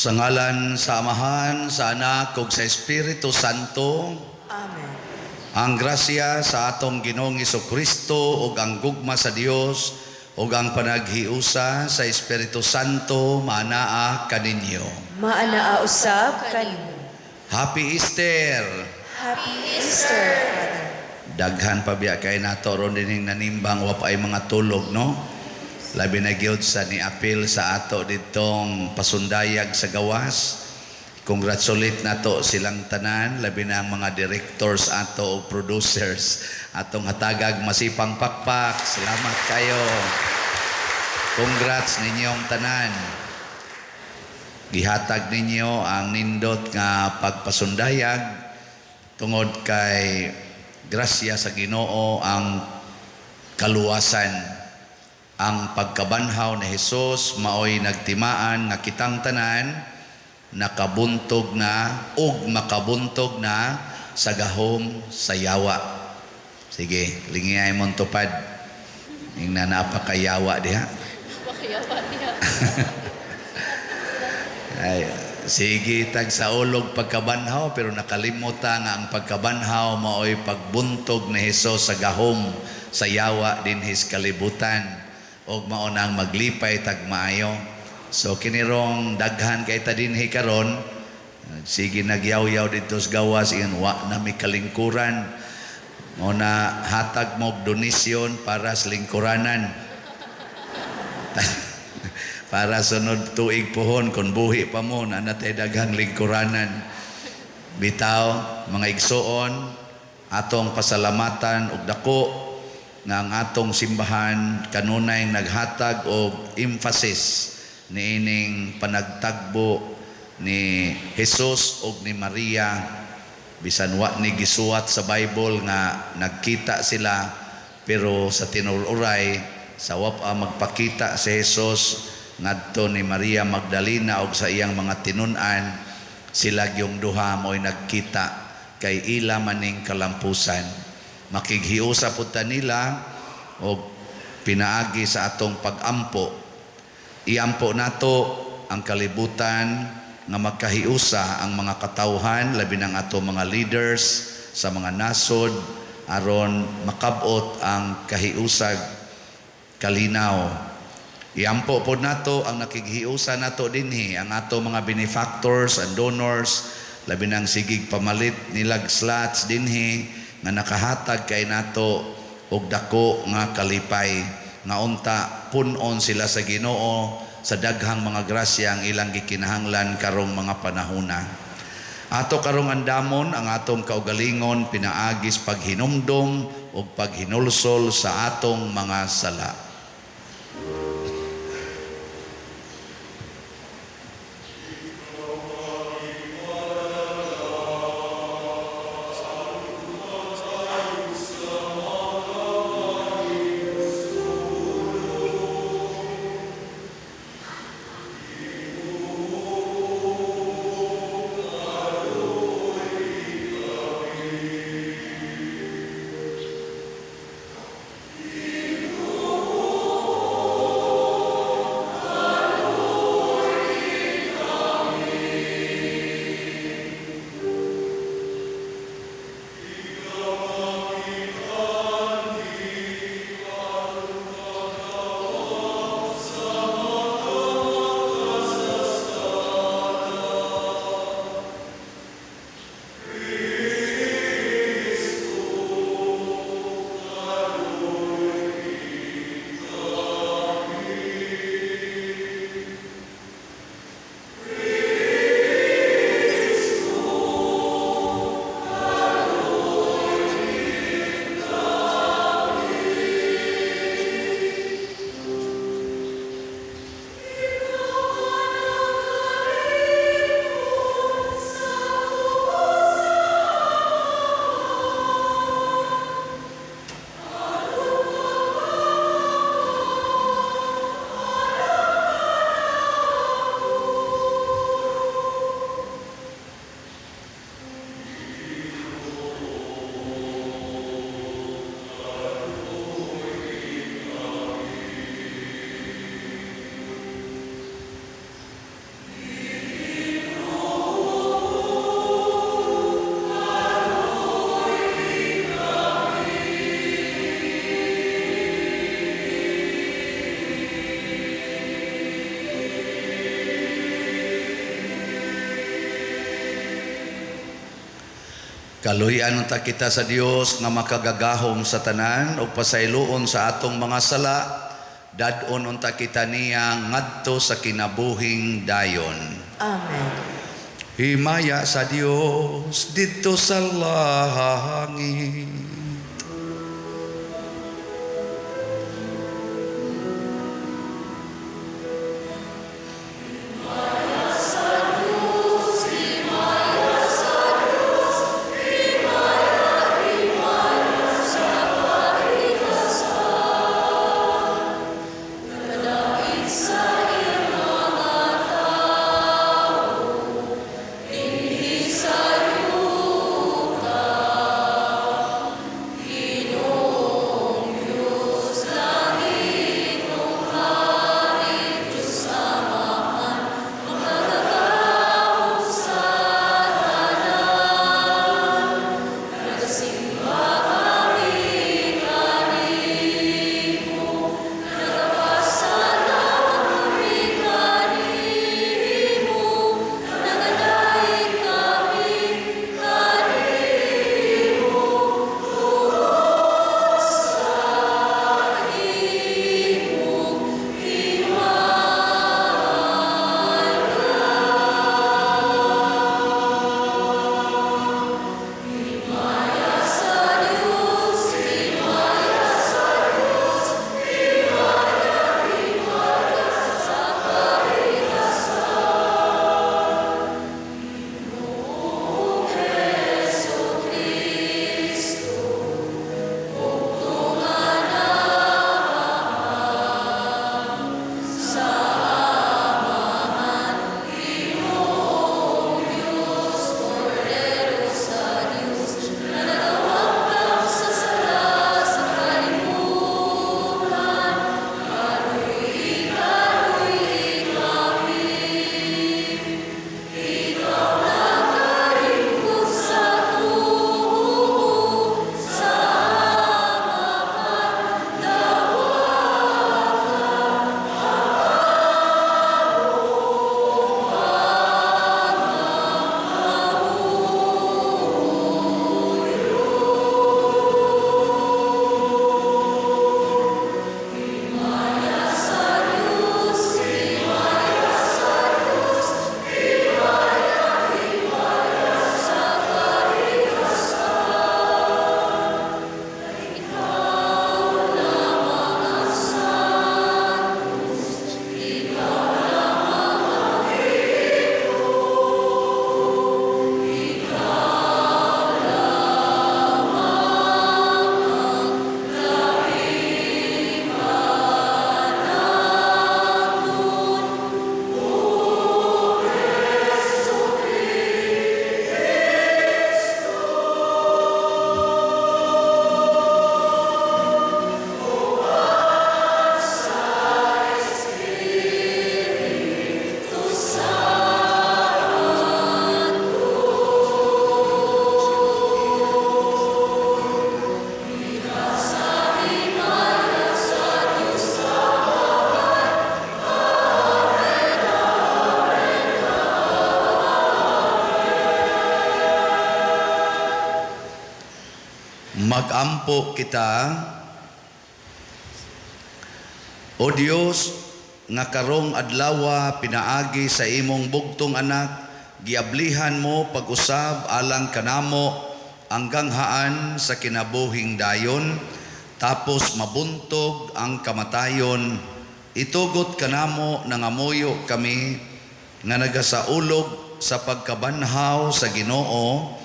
Sa ngalan sa Amahan, sa Anak, ug sa Espiritu Santo. Amen. Ang grasya sa atong Ginoong Jesucristo ug ang gugma sa Dios ug ang panaghiusa sa Espiritu Santo maanaa kaninyo. Maanaa usab kanimo. Happy Easter! Happy Easter, Father. Daghan pa biya kay nato ron dining nanimbang wa pa ay mga tulog, no? Labi na gyud sa niapil sa ato ditong pasundayag sa gawas. Congratulate nato silang tanan, labi na ang mga directors ato o producers atong hatagag masipang pakpak. Salamat kayo. Congrats ninyong tanan. Gihatag ninyo ang nindot nga pagpasundayag tungod kay grasya sa Ginoo ang kaluwasan. Ang pagkabanhaw ni Hesus maoy nagtimaan nga kitang tanan nakabuntog na ug makabuntog na sa gahom sa yawa. Sige, lingiyay mong tupad. Ning na napakayawa diha. Napakayawa diha. Ay, sige, tag sa ulog pagkabanhaw pero nakalimutan nga ang pagkabanhaw maoy pagbuntog ni Hesus sa gahom sa yawa dinhis kalibutan. Og mao nang maglipay tag maayo. So kinirong daghan kay ta dinhi karon, sige nagyaw-yaw dito sa gawas ingon wa na mi kalingkuran. Mao na hatag mo donasyon para sa lingkuranan. Para sunod tuig pohon kun buhi pa mo na natay daghang lingkuranan. Bitaw mga igsoon, atong pasalamatan ug dako nga ang atong simbahan kanunay naghatag og emphasis niining panagtagbo ni Jesus ug ni Maria, bisan wa ni gisuwat sa Bible nga nagkita sila, pero sa tinururay sa wa pa magpakita si Jesus ngadto ni Maria Magdalena ug sa iyang mga tinun-an, sila gyung duha mo'y nagkita kay ila maning kalampusan. Makighiusa pud ta nila o pinaagi sa atong pag-ampo. Iampo nato ang kalibutan nga magkahiusa ang mga katawhan, labi ng ato mga leaders sa mga nasod aron makabot ang kahiusag kalinaw. Iampo po nato ang nakighiusa nato dinhi, ang ato mga benefactors and donors, labi ng sigig pamalit nilag slots dinhi nga nakahatag kay nato og dako nga kalipay nga unta punon sila sa Ginoo sa daghang mga grasya ang ilang gikinahanglan karong mga panahona. Ato karong andamon ang atong kaugalingon pinaagis paghinumdom ug paghinulsol sa atong mga sala. Kaluhian unta kita sa Dios nga makagagahom sa tanan ug pasayloon sa atong mga sala, dadon unta kita niya ngadto sa kinabuhing dayon. Amen. Himaya sa Dios didto sa langit. Magampo kita, O Dios, nga karong adlawa pinaagi sa imong bugtong anak, giablihan mo pag-usab alang kanamo ang ganghaan sa kinabuhing dayon, tapos mabuntog ang kamatayon. Itugot kanamo nangamuyo kami nga nagasaulog sa pagkabanhaw sa Ginoo,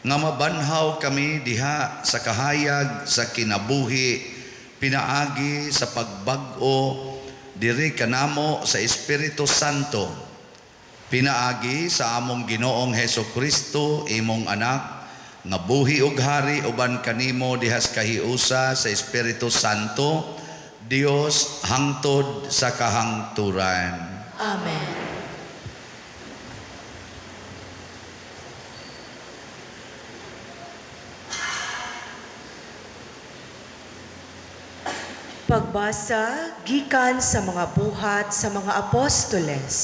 nga mabanhaw kami diha sa kahayag sa kinabuhi, pinaagi sa pagbag-o diri kanamo sa Espiritu Santo, pinaagi sa among Ginoong Hesukristo imong anak, nga buhi ug hari uban kanimo dihas kahiusa sa Espiritu Santo, Dios hangtod sa kahangturan. Amen. Pagbasa gikan sa mga buhat sa mga apostoles.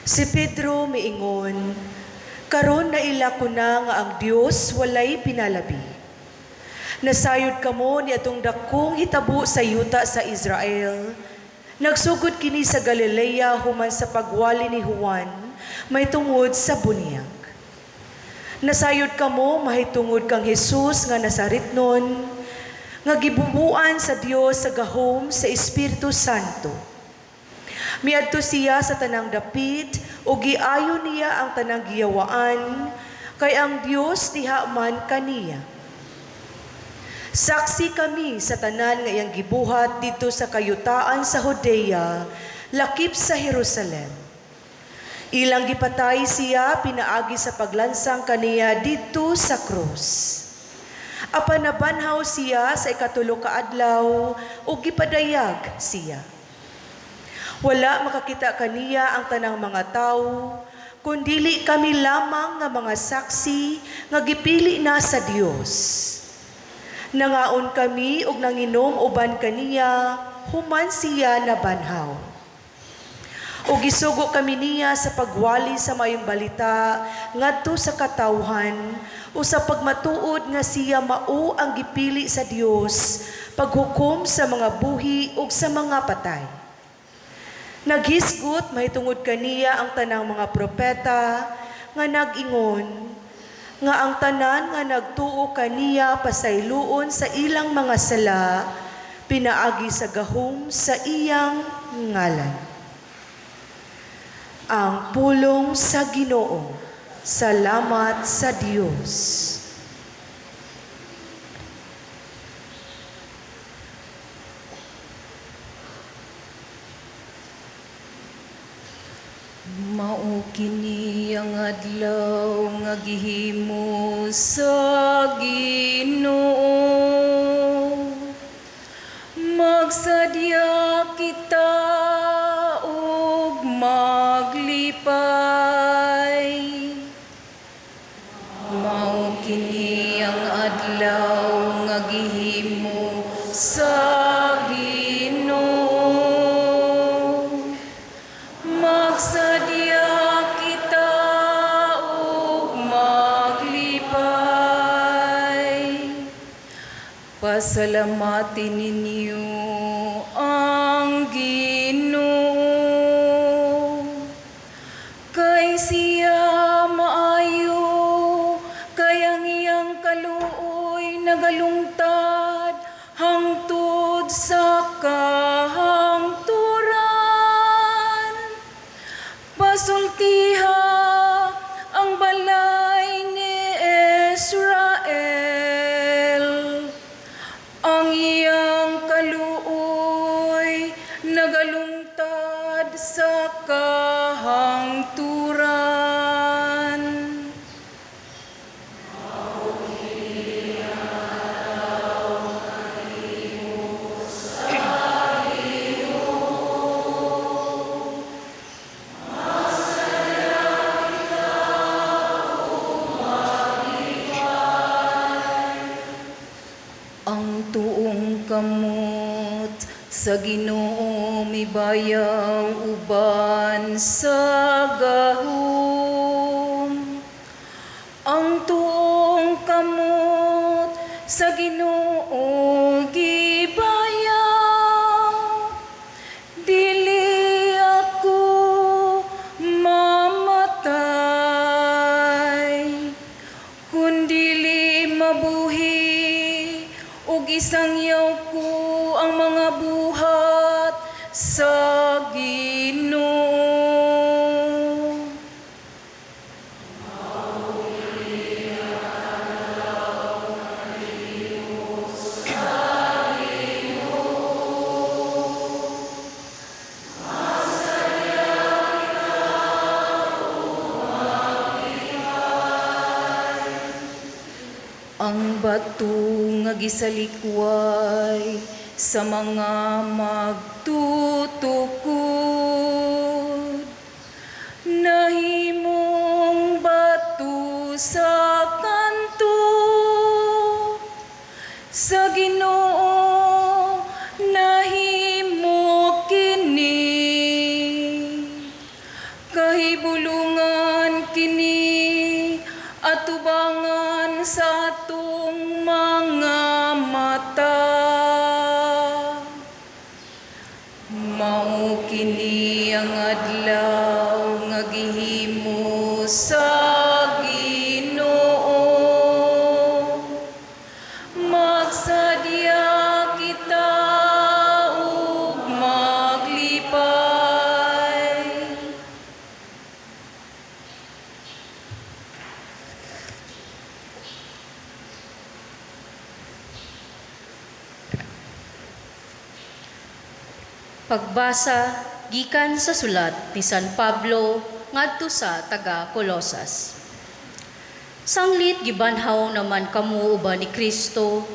Si Pedro miingon, Karon naila ko na nga ang Dios walay pinalabi. Nasayod kamo ni atong dakong hitabo sa yuta sa Israel. Nagsugod kini sa Galilea human sa pagwali ni Juan, may tungod sa bunyag. Nasayod kamo mahitungod kang Jesus nga Nazaretnon, nga gibubuan sa Dios sa gahom sa Espiritu Santo. Miadto siya sa tanang dapit o giayo niya ang tanang giyawaan, kay ang Dios diha man kaniya. Saksi kami sa tanan nga iyang gibuhat dito sa kayutaan sa Judea, lakip sa Jerusalem. Ilang gipatay siya pinaagi sa paglansang kaniya dito sa krus. Apan nabanhaw siya sa ikatulo ka adlaw ug gipadayag siya. Wala makakita kaniya ang tanang mga tawo, kundili kami lamang nga mga saksi nga gipili na sa Dios. Nangaon kami ug nanginom uban kaniya, human siya nabanhaw. O gisugo kami niya sa pagwali sa mayong balita ngadto sa katawhan o sa pagmatuod nga siya mao ang gipili sa Dios paghukom sa mga buhi ug sa mga patay. Naghisgot mahitungod kaniya ang tanang mga propeta nga nag-ingon nga ang tanan nga nagtuo kaniya pasayloon sa ilang mga sala pinaagi sa gahom sa iyang ngalan. Ang pulong sa Ginoo. Salamat sa Dios. Mao kini ang adlaw nga gihimo sa Ginoo. Magsadya kita ug maglipay. Mao kini ang adlaw nga gihimo sa Ginoo. Magsadya kita ug maglipay. Pasalamatin ninyo ang Ginoo. Kay siya maayo, kay ang iyang kaluoy nagalungtad hangtod sa kahangturan. Pasultiha ang balay ni Israel. Ang iyang kaluoy nagalungtad sa kahangturan. Ang tuong kamot sa Ginoo mibayaw uban sa gahom. Ang tuong kamot sa Ginoo gibayaw. Dili ako mamatay, kundili mabuhi ug isangyaw ko ang mga buhat sa Ginoo. Ang bato nga gisalikway sa mga magtutukod, nahimong bato sa kanto. Sa Ginoo nahimo kini, kahibulungan kini tabangan sa atong mga mata. Mao kini ang adlaw nga gihimo sa Ginoo. Magsadya kita ug maglipay. Pagbasa gikan sa sulat ni San Pablo ngadto sa taga Colosas. Sanglit gibanhaw naman kamo uban ni Kristo,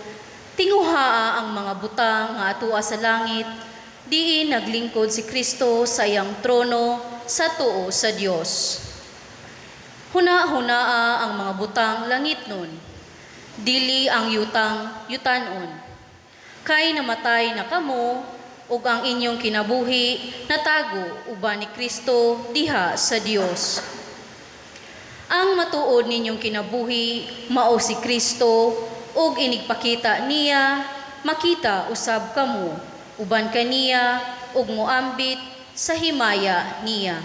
tinguhaa ang mga butang nga atua sa langit, diin naglingkod si Kristo sa iyang trono sa tuo sa Dios. Huna-hunaa ang mga butang langit nun, dili ang yutanon. Kay namatay na kamo, ug ang inyong kinabuhi natago uban ni Kristo diha sa Dios. Ang matuod ninyong kinabuhi mao si Kristo ug inigpakita niya makita usab kamo uban kaniya ug moambit sa himaya niya.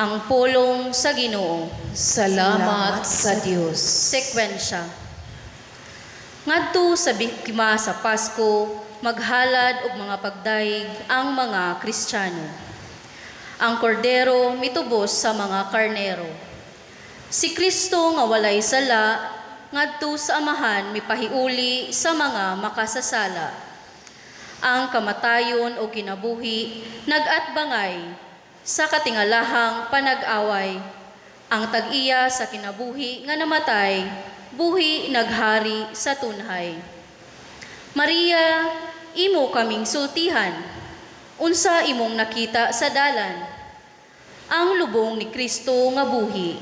Ang pulong sa Ginoo. Salamat sa Dios. Sekwensya. Ngadto sa biktima sa Pasko, maghalad og mga pagdaig ang mga Kristiyano. Ang kordero mitubos sa mga karnero. Si Kristo nga walay sala, ngadto sa amahan mipahiuli sa mga makasasala. Ang kamatayon o kinabuhi nagatbangay sa katingalahang panag-away. Ang tag-iya sa kinabuhi nga namatay, buhi naghari sa tunhay. Maria, imo kaming sultihan, unsa imong nakita sa dalan? Ang lubong ni Kristo nga buhi,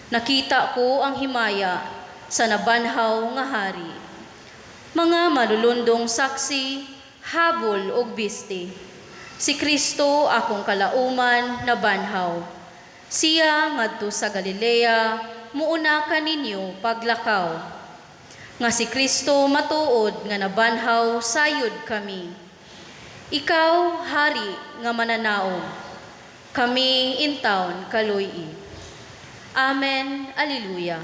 nakita ko ang himaya sa nabanhaw nga hari. Mga malulundong saksi, habol ug bisti, si Kristo akong kalauman nabanhaw. Siya ngadto sa Galilea, muuna kaninyo paglakaw. Nga si Kristo matuod nga nabanhaw sayod kami. Ikaw, hari nga mananaog, kami intawon kaluy-i. Amen. Alleluia.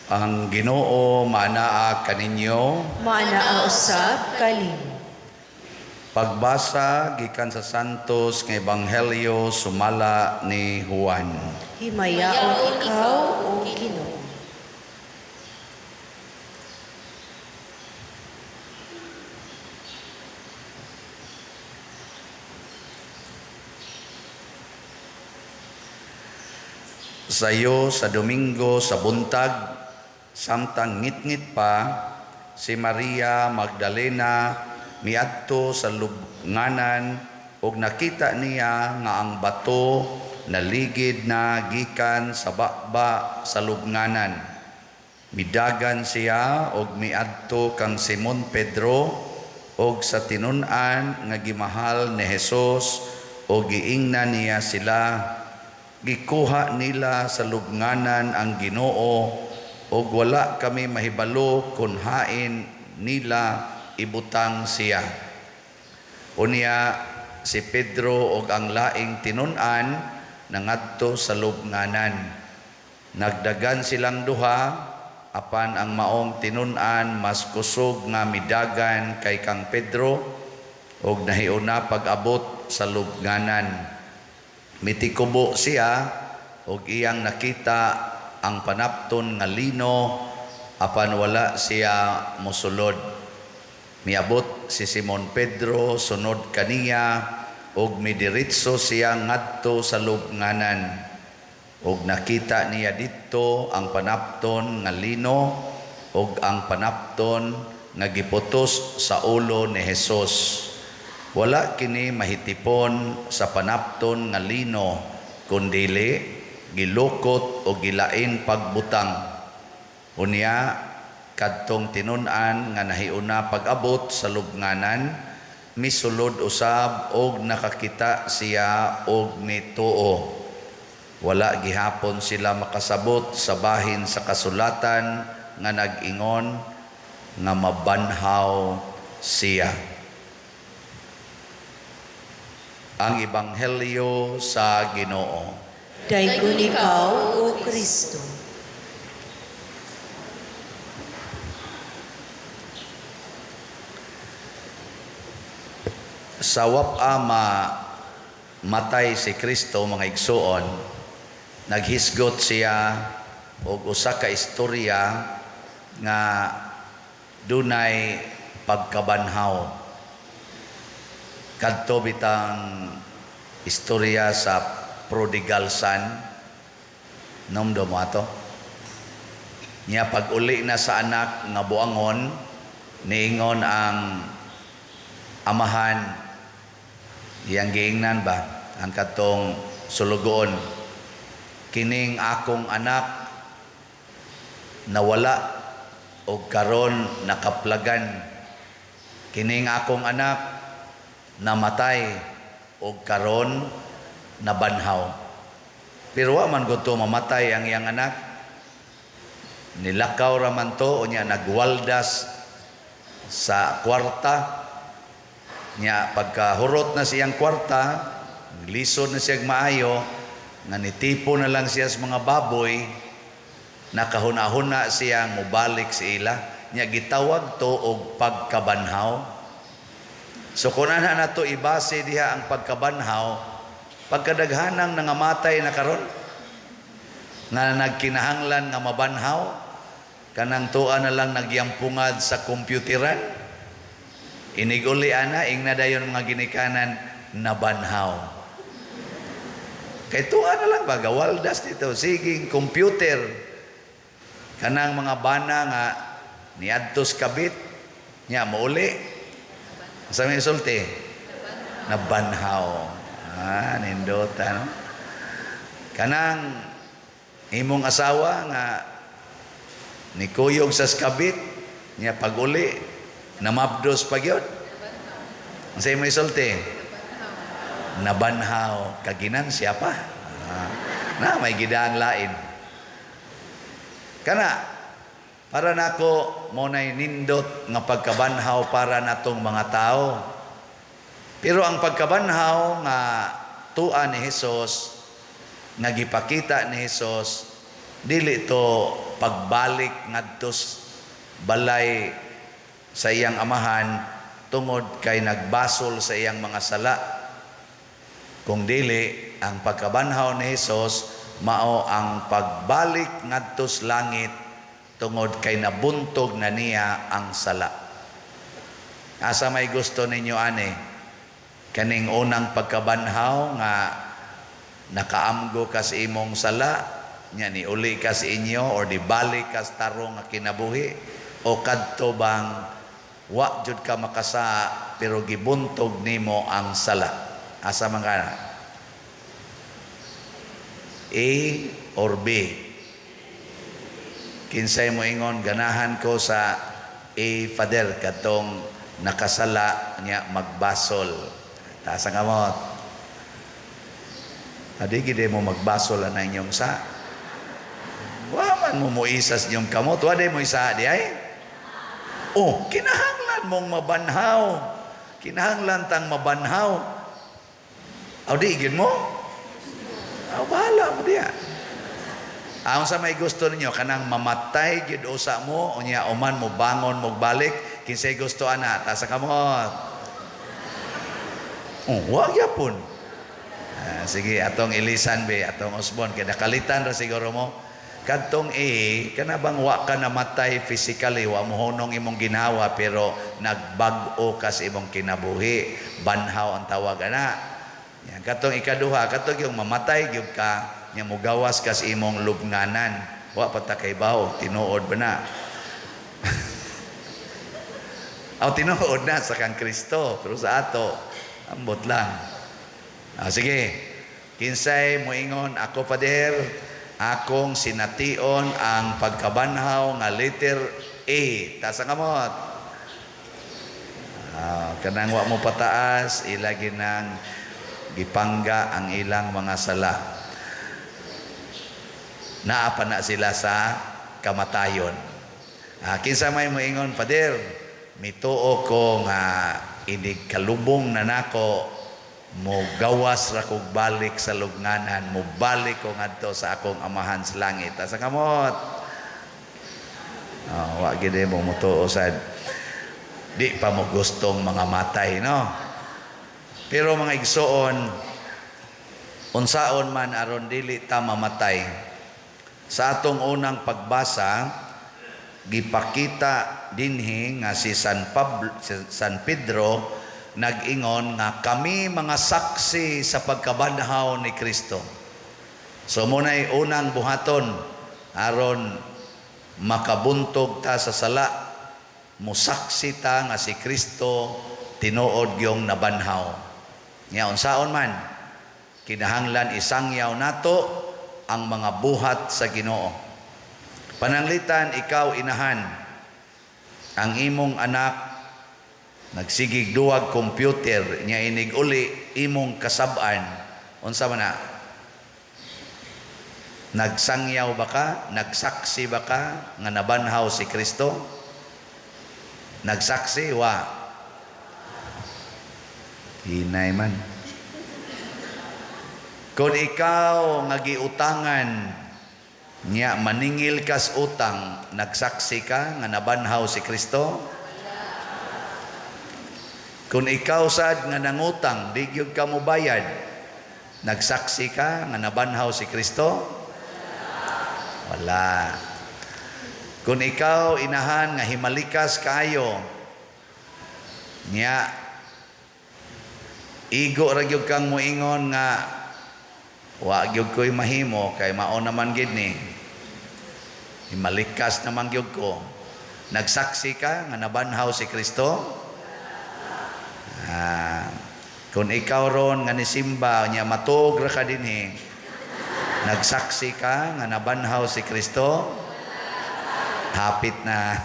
Ang Ginoo manaa kaninyo. Manaa usab kanin. Pagbasa gikan sa Santos nga Ebanghelyo sumala ni Juan. Himayaon ikaw, O Ginoo. Sayo sa Domingo sa buntag, samtang ngit-ngit pa, si Maria Magdalena miadto sa lubnganan ug nakita niya nga ang bato naligid na gikan sa bakba sa lubnganan. Midagan siya og miadto kang Simon Pedro og sa tinun-an nga gimahal ni Hesus og giingnan niya sila. Gikuha nila sa lubnganan ang Ginoo og wala kami mahibalo kung hain nila ibutang siya. Unya si Pedro og ang laing tinun-an nangadto sa lubnganan. Nagdagan silang duha, apan ang maong tinun-an mas kusog nga midagan kay kang Pedro og nahiuna pag-abot sa lubnganan. Mitikubo siya og iyang nakita ang panapton nga lino, apan wala siya mosulod. Miabot si Simon Pedro sunod kaniya og midiritso siya ngadto sa lubnganan. Og nakita niya dito ang panapton nga lino og ang panapton nga giputos sa ulo ni Hesus. Wala kini mahitipon sa panapton nga lino, kundili gilukot o gilain pagbutang. Unya kadtong tinun-an nga nahiuna pag-abot sa lubnganan, misulod usab og nakakita siya og mituo. Wala gihapon sila makasabot sa bahin sa kasulatan nga nag-ingon nga mabanhaw siya. Ang Ebanghelyo sa Ginoo. Dayon ikaw, O Kristo. Sa wap-ama matay si Kristo, mga igsuon, naghisgot siya og usa ka istorya nga dunay pagkabanhaw. Kadto bitang istorya sa prodigal son. Nomdo mo ato. Niya pag-uli na sa anak nga buangon, niingon ang amahan, iyang giingnan ba ang katong sulugoon, kining akong anak nawala o karon nakaplagan, kining akong anak namatay o karon nabanhaw. Pero wa man gusto mamatay ang iyang anak, nilakaw raman to, o niya nagwaldas sa kwarta niya. Pagkahurot na siyang kwarta, lisod na siyang maayo, nga nitipo na lang siya sa mga baboy, nakahuna-huna siyang mubalik sa ila, niya gitawag to og pagkabanhaw. So kung ana na to ibase diha ang pagkabanhaw, pagkadaghanang nangamatay na karon nga nagkinahanglan nga mabanhaw, kanang tuan na lang nagyampungad sa kompyuteran, iniguli ana ingna dayon mga ginikanan nabanhaw. Kay tuan na lang ba gawaldas dito siging computer, kanang mga bana nga niadtos kabit nya mauli sa may sulti nabanhaw. Nindota no, kanang imong asawa nga nikuyog sa skabit niya pag-uli namabdos pagyod, sa may sulti nabanhaw kaginan siya pa. Na may gidang lain kana para nako mo nay nindot nga pagkabanhaw para natong mga tao. Pero ang pagkabanhaw nga tuan ni Hesus, nga gipakita ni Hesus, dili to pagbalik ngadto balay sa iyang amahan tungod kay nagbasol sa iyang mga sala. Kung dili, ang pagkabanhaw ni Hesus mao ang pagbalik ngadto sa langit tungod kay nabuntog na niya ang sala. Asa may gusto ninyo ani? Kaning unang pagkabanhaw nga nakaamgo ka sa imong sala, nya ni uli ka sa inyo or di balik ka sa tarong nga kinabuhi, o kadto bang wa jud ka makasa pero gibuntog nimo ang sala? Asa man kana? A or B? Kinsay mo ingon, ganahan ko sa Father katong nakasala niya magbasol. Taas ang kamot. Adi gid mo magbasol na inyong sa. Waman mo isas inyong kamot. Wade mo isa di ay? Oh, kinahanglan mong mabanhaw. Kinahanglan tang mabanhaw. Aw di gid mo? Aw bahala mo diya. Ang sa may gusto ninyo kanang mamatay gid usa mo unya uman mo bangon mo balik kinsay gusto ana ta sa kamot. Oh, wa gyapon. Sige atong ilisan be atong Osbon kay nakalitan ra siguro mo. Kadtong kana bang wa ka namatay physically wa mo honong imong ginawa pero nagbag-o ka sa imong kinabuhi. Banhaw ang tawag ana. Yan katong ikaduha katong yung mamatay gyud ka nya mugawas kas imong lubnganan wa pa ta kay bawo tinuod ba na aw tinuod na sa kang Kristo pero sa ato ambot lang sige kinsay moingon ako pader akong sination ang pagkabanhaw nga letter A ta sa kamot kanang wa mo pataas ilagi nang gipangga ang ilang mga sala naa pa na sila sa kamatayon. Kinsa may moingon, Pader, mituo ko nga inig kalubong na nako mo gawas ra kog balik sa lugnanan, mo balik ko ngadto sa akong amahan sa langit. Asa kamot? Wa gid mo mutuo sad. Di pa mo gustong mga matay, no? Pero mga igsoon, unsaon man aron dili ta mamatay. Sa atong unang pagbasa, gipakita dinhi nga si San Pedro nag-ingon nga kami mga saksi sa pagkabanhaw ni Kristo. So muna'y unang buhaton aron makabuntog ta sa sala, musaksi ta nga si Kristo tinuod gyung nabanhaw. Nya unsaon man kinahanglan isangyaw nato ang mga buhat sa Ginoo. Pananglitan ikaw inahan ang imong anak nagsigig duwag computer nya inig uli imong kasab-an unsa man na nagsangyaw ba ka nagsaksi ba ka nga nabanhaw si Kristo nagsaksi wa hinay man. Kung ikaw nga giutangan niya maningil kas utang, nagsaksi ka nga nabanhaw si Kristo? Kung ikaw sad nga nangutang, di gyud ka mo bayad, nagsaksi ka nga nabanhaw si Kristo? Wala. Kung ikaw inahan nga himalikas kayo, niya igo ra gyud kang moingon nga wa gyud ko'y mahimo kay mao naman gid ni himalikas naman gyud ko nagsaksi ka nga nabanhaw si Kristo kung ikaw ron nga nisimba nya matug ra ka dinhi nagsaksi ka nga nabanhaw si Kristo hapit na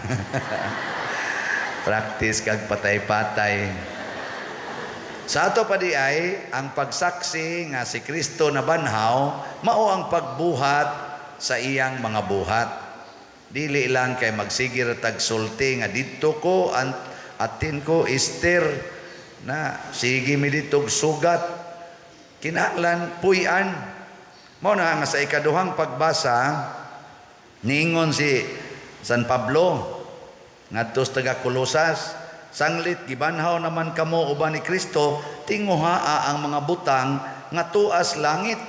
practice kag patay-patay. Sa ato pa di ay, ang pagsaksi nga si Kristo na banhaw, mao ang pagbuhat sa iyang mga buhat. Dili lang kay magsigir tagsulti nga dito ko, atin ko ister, na sige mi dito sugat. Kinahanglan puy-an. Mao na nga sa ikaduhang pagbasa, niingon si San Pablo, ngadto sa taga Kolosas, sanglit gibanhaw naman kamo uban ni Kristo tinguhaa ang mga butang nga tuas langit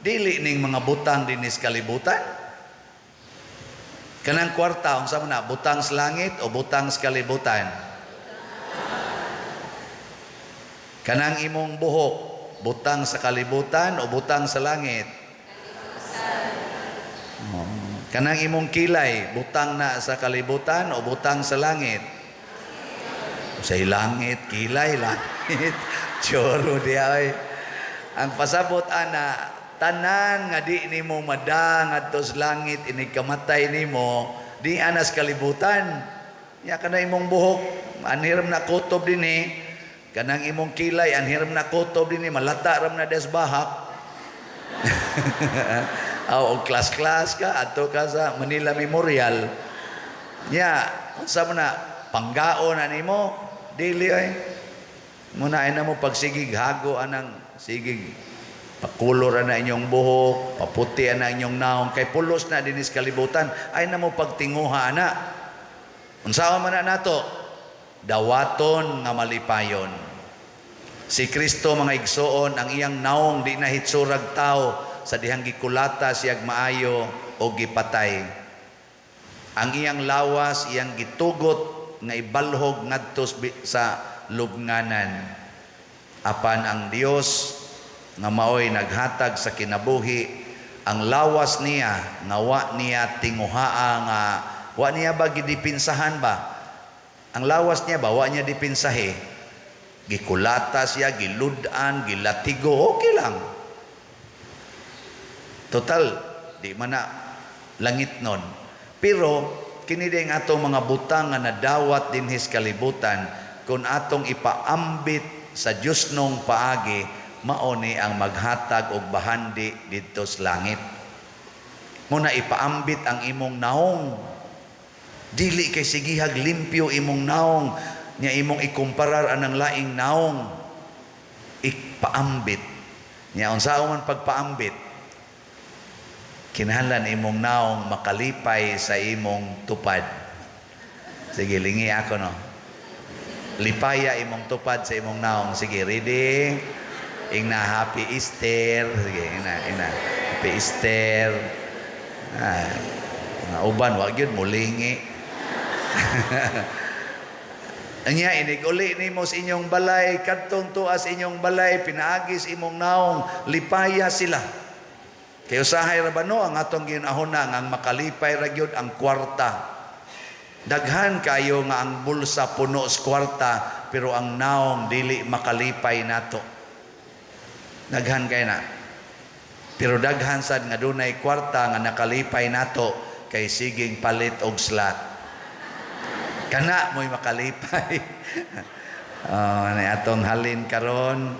dili ning mga butang dinis kalibutan kanang kwarta unsa man na butang sa langit o butang sa kalibutan kanang imong buhok butang sa kalibutan o butang sa langit kanang imong kilay butang na sa kalibutan o butang sa langit sa langit, kilay, langit. Choro diya ay. Ang pasabot ana, tanan nga di nimo madang adto sa langit ini kamatay nimo di anas kalibutan. Ya kana imong buhok anhiram na kutob dinhi, kanang imong kilay anhiram na kutob dinhi, malata ram na des bahak. O class-class ka adto ka sa Manila Memorial. Ya, unsa man na panggaon na nimo dili ay muna ay na mo pagsigig hago anang sigig pakulor na inyong buhok, paputi na inyong naong, kay pulos na dinis kalibutan, ay na mo pagtinguha na. Unsaon man na nato? Dawaton nga malipayon. Si Kristo mga igsoon, ang iyang naong di na hitsurag tao, sa dihang gikulata siyag maayo o gipatay. Ang iyang lawas, iyang gitugot, nga ibalhog ngadto sa lubnganan. Apan ang Dios nga maoy naghatag sa kinabuhi, ang lawas niya nga wa niya tinguhaa nga wa niya ba gidipinsahan ba? Ang lawas niya ba wa niya dipinsahe? Gikulata siya, giludan, gilatigo, okay lang. Total, di man na langit nun. Pero kini din atong mga butang nga nadawat dinhis kalibutan, kung atong ipaambit sa Dios nung paagi, maoni ang maghatag og bahandi didto sa langit. Muna ipaambit ang imong naong. Dili kay sigihag limpyo imong naong, nya imong ikumparar anang laing naong. Ipaambit. Nya unsa man pagpaambit? Kinahanglan imong naong makalipay sa imong tupad. Sige, lingi ako no. Lipaya imong tupad sa imong naong. Sige, ready? Ingna Happy Easter. Sige, ina. Happy Easter. Nga uban, wag yun, mulingi. Anya, iniguli ni mo sa inyong balay, kadtong tuas inyong balay, pinaagis imong naong, lipaya sila. Kaya usahay rabano, ang atong ginahon na, ang makalipay ra gyud ang kwarta. Daghan kayo nga ang bulsa puno sa kwarta, pero ang naong dili makalipay nato. Daghan kay na. Pero daghan sad nga dunay kwarta nga nakalipay nato kay siging palit og slot. Kana mo'y makalipay. Ni atong halin karon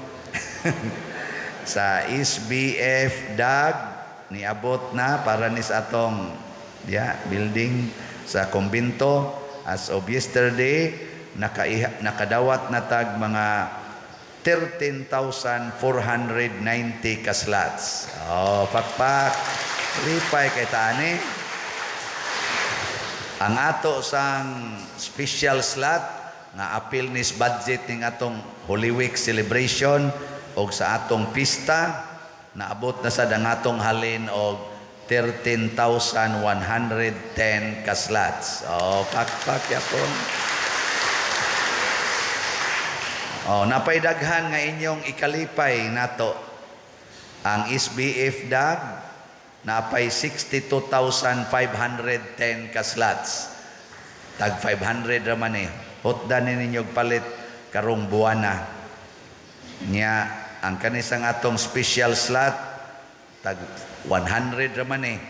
sa SBF DAG niabot na para ni sa atong building sa kumbento as of yesterday nakadawat na tag mga 13,490 ka slots. Pakpak. Lipay kay tani. Ang ato sang special slot nga apil nis budget ning atong Holy Week celebration o sa atong pista naabot na sa dangatong halin og 13,110 ka slots. Pakpak yapon. Napaydaghan nga inyong ikalipay nato. Ang SBF DAG napay 62,510 ka slots. Tag 500 raman Hotdan ninyo palit karong buwana. Nya ang kanisang atong special slot tag 100 raman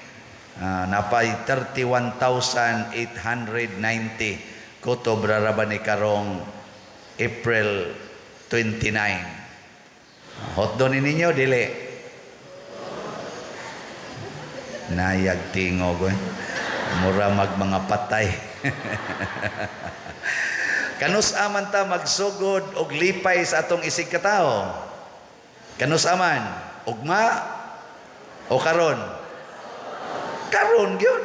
napay 31,890 kutob ra raman karong April 29. Hotdon ninyo dili. Nayag tingog mura mga patay. Kanus aman ta magsugod og lipay sa atong isig katao. Kanus aman ugma o karon? Karon gyud.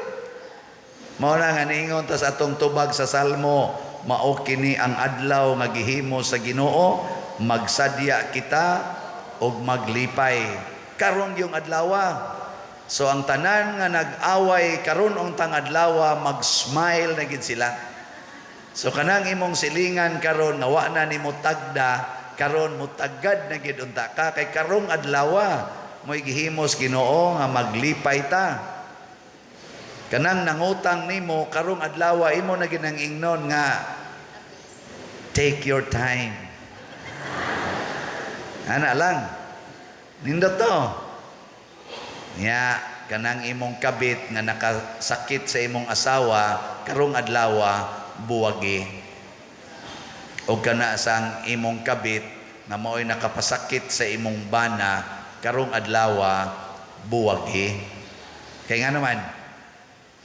Mao na nga niingon ta sa atong tubag sa Salmo, mao kini ang adlaw nga gihimo sa Ginoo, magsadya kita og maglipay. Karon yung adlaw. So ang tanan nga nag-away karon ang tangadlaw mag-smile na gid sila. So kanang imong silingan karon nga wa na nimo tagda, karon mo tagad na gid unta ka kay karong adlaw mo'y gihimos Ginoo nga maglipay ta. Kanang nangutang nimo karong adlaw imo na ginang ingnon nga take your time. Ana lang. Nindot to. Nya kanang imong kabit nga nakasakit sa imong asawa karong adlaw buwagi. O kana sang imong kabit nga mao'y nakapasakit sa imong bana karong adlaw buwagi. Kaya nga naman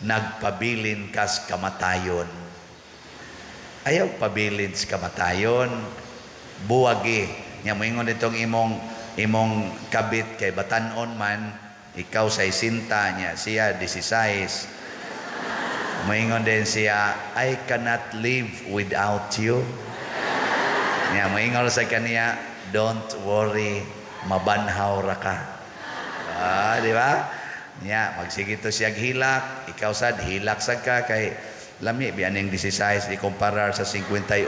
nagpabilin kas kamatayon. Ayaw pabilin sa kamatayon. Buwagi. Nya moingon itong imong kabit kay batan-on man, ikaw sa isinta niya, siya 16. Moingon din siya, I cannot live without you. Nya moingon sa kaniya, don't worry, mabanhaw ra ka. Di ba? Nya magsige to siya hilak, ikaw sad hilak sad ka kay lami bianing 16 ikumparar sa 58.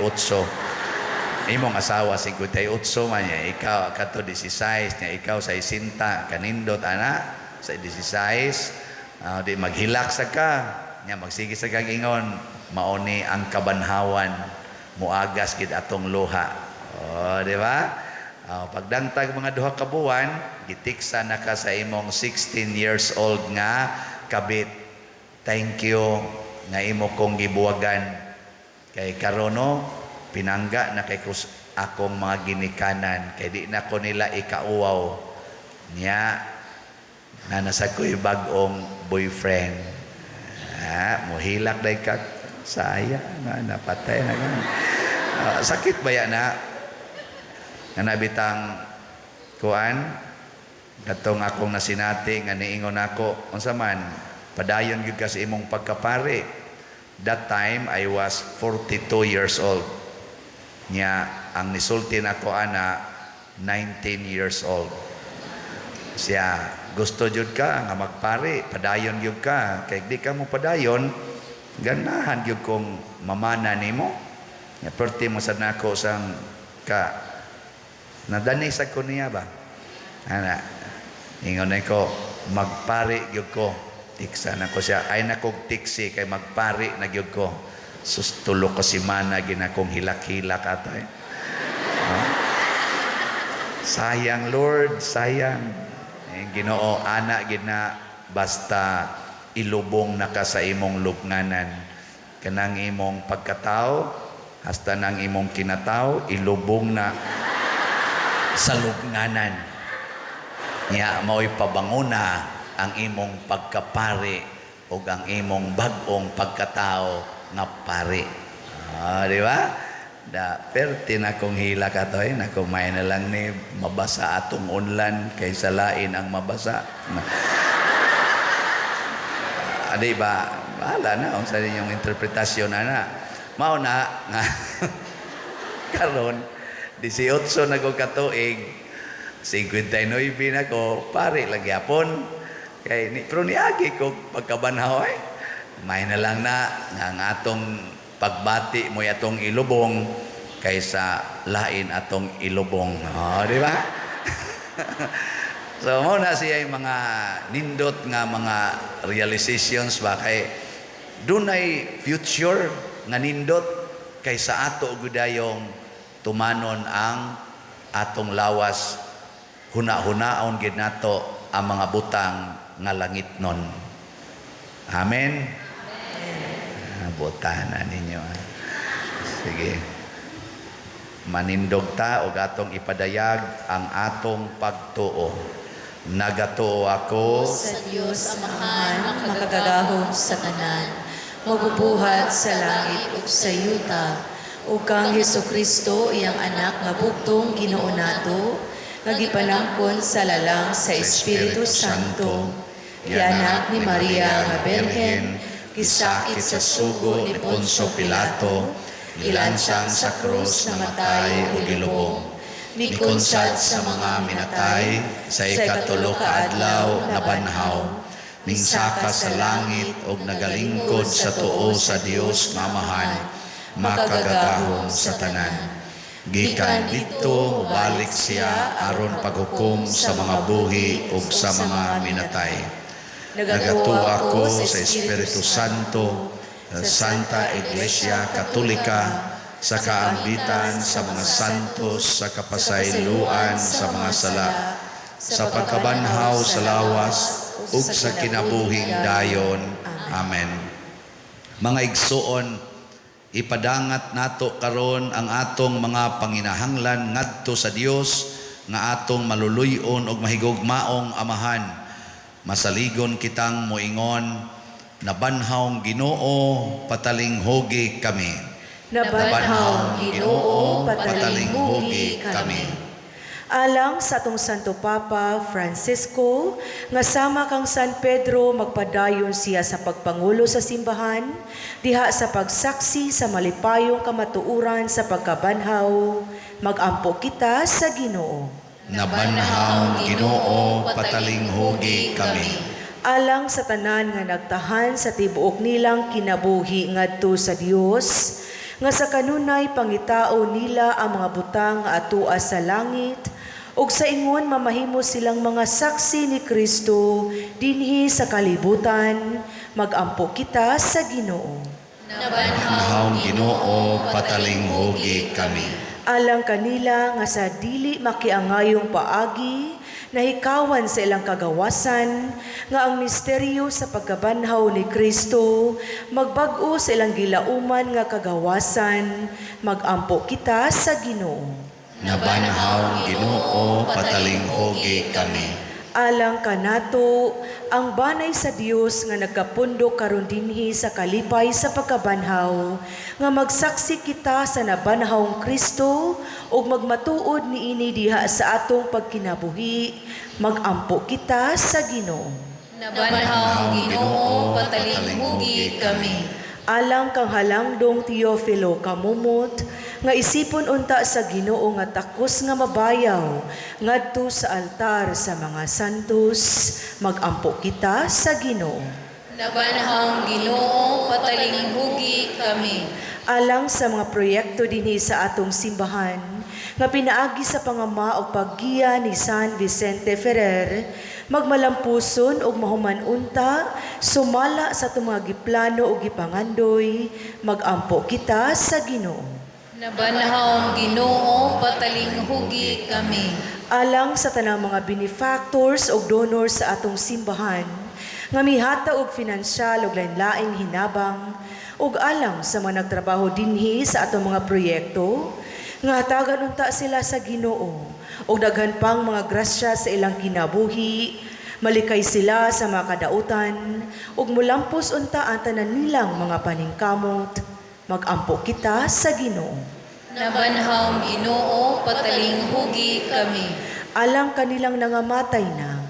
Imong asawa 58 man niya, ikaw kato 16 niya, ikaw sa isinta kanindot ana sa 16. Di maghilak sa ka niya, magsige sa kang ingon, mauni ang kabanhawan muagas gid atong luha. Di ba? Pagdangtag mga duha ka buwan, gitiksa na ka sa imong 16 years old nga kabit. Thank you nga imo kong gibuwagan kay karono pinangga na kay akong mga ginikanan kay di na ko nila ikauwaw niya na nasa ko'y bagong boyfriend. Muhilak day ka saya na napatay na gan. Sakit ba yan na nabitang kuan katong akong nasinati nga niingon ako unsa man padayon gyud ka sa imong pagkapari. That time I was 42 years old. Nya ang nisulti nako ana 19 years old. Siya gusto jud ka nga magpari, padayon gyud ka. Kay di ka mo padayon, ganahan gyud kong mamana nimo. Nya perti mo sad nako sang ka nadani sa ko niya ba. Ana ingon ko magpari gyud ko. Tiksa na ko siya ay nakog tiksi kay magpari na gyud ko. Sustulo ko si mana ginakong hilak-hilak ato sayang Lord, sayang. Ginoo ana gid na basta ilubong na ka sa imong lubnganan. Kanang imong pagkatao hasta nang imong kinatao ilubong na sa lubnganan. Nya mao'y pabanguna ang imong pagkapari o ang imong bag-ong pagkatao nga pari. Di ba? Perti na kong hila ka to na kumay na lang ni mabasa atong unlan kaysa lain ang mabasa. Di ba? Bahala na kung sa inyong interpretasyon na. Mao na nga karon 18 na ko katuig 59 na ko pari lagi hapon kay pero niagi ko pagkabanhaw may na lang na ang atong pagbati mo atong ilubong kaysa lain atong ilubong. Di ba? So mo na siya yung mga nindot nga mga realizations ba kay dunay future nga nindot kaysa ato gudayong tumanon ang atong lawas huna-hunaon gid nato ang mga butang nga langitnon. Amen. Butana ninyo. Sige. Manindog ta og atong ipadayag ang atong pagtuo. Nagatuo ako sa Dios Amahan makagagahom sa tanan, mabubuhat sa langit ug sa yuta, ug kang Hesukristo iyang anak nga bugtong Ginoo nato, nga gipanangkon sa lalang sa Espiritu Santo, gianak ni Maria nga Birhen, gisakit sa sugo ni Poncio Pilato, ilansang sa krus na matay o gilubong, nikonsad sa mga minatay, sa ikatulo ka adlaw na banhaw, mingsaka sa langit o nagalingkod sa tuo sa Dios nga Amahan, makagagahom sa tanan. Gikan dito mubalik siya aron paghukom sa mga buhi o sa mga minatay. Nagatuo ako sa Espiritu Santo, sa Santa Iglesia Katolika, sa kaambitan sa mga santos, sa kapasayloan sa mga sala, sa pagkabanhaw sa lawas, ug sa kinabuhing dayon. Amen. Mga igsoon, ipadangat nato karon ang atong mga panginahanglan ngadto sa Dios nga atong maluluyon og mahigugmaong amahan. Masaligon kitang moingon, nabanhawng Ginoo, patalinghugi kami. Nabanhawng Ginoo, patalinghugi kami. Alang sa atong Santo Papa Francisco, nga sama kang San Pedro magpadayon siya sa pagpangulo sa simbahan, diha sa pagsaksi sa malipayong kamatuuran sa pagkabanhaw, magampo kita sa Ginoo. Nabanhawng Ginoo, patalinghugi kami. Alang sa tanan nga nagtahan sa tibuok nilang kinabuhi ngadto sa Dios, nga sa kanunay pangitao nila ang mga butang nga atua sa langit, ug sa ingon mamahimo silang mga saksi ni Kristo dinhi sa kalibutan, magampo kita sa Ginoo. Nabanhawng Ginoo, patalinghugi kami. Alang kanila nga sa dili makiangayong paagi, nahikawan sa ilang kagawasan, nga ang misteryo sa pagkabanhaw ni Kristo, magbag-o sa ilang gilauman nga kagawasan, magampo kita sa Ginoo. Nabanhawng Ginoo, patalinghugi kami. Alang kanato, ang banay sa Dios nga nagkapundo karon dinhi sa kalipay sa pagkabanhaw, nga magsaksi kita sa nabanhawng Kristo ug magmatuod niini diha sa atong pagkinabuhi, magampo kita sa Ginoo. Nabanhawng Ginoo, patalinghugi kami. Alang kang halangdong Teofilo kamumot, nga isipon unta sa Ginoo nga takos nga mabayaw, ngadto sa altar sa mga santos, magampo kita sa Ginoo. Nabanhawng Ginoo, patalinghugi kami. Alang sa mga proyekto dinhi sa atong simbahan, nga pinaagi sa pangama o paggiya ni San Vicente Ferrer, magmalampuson og mahuman unta, sumala sa itong mga giplano o gipangandoy, magampo kita sa Ginoo. Nabanhawng Ginoo, patalinghugi kami. Alang sa tanang mga benefactors o donors sa atong simbahan, nga mihata og finansyal og lain-laing hinabang, ug alang sa mga nagtrabaho dinhi sa atong mga proyekto, nga hatagan unta sila sa Ginoo, ug daghan pang mga grasya sa ilang kinabuhi, malikay sila sa mga kadautan, ug mulampos unta ang tanan nilang mga paningkamot, magampo kita sa Ginoo. Nabanhawng Ginoo, patalinghugi kami. Alang kanilang nangamatay na,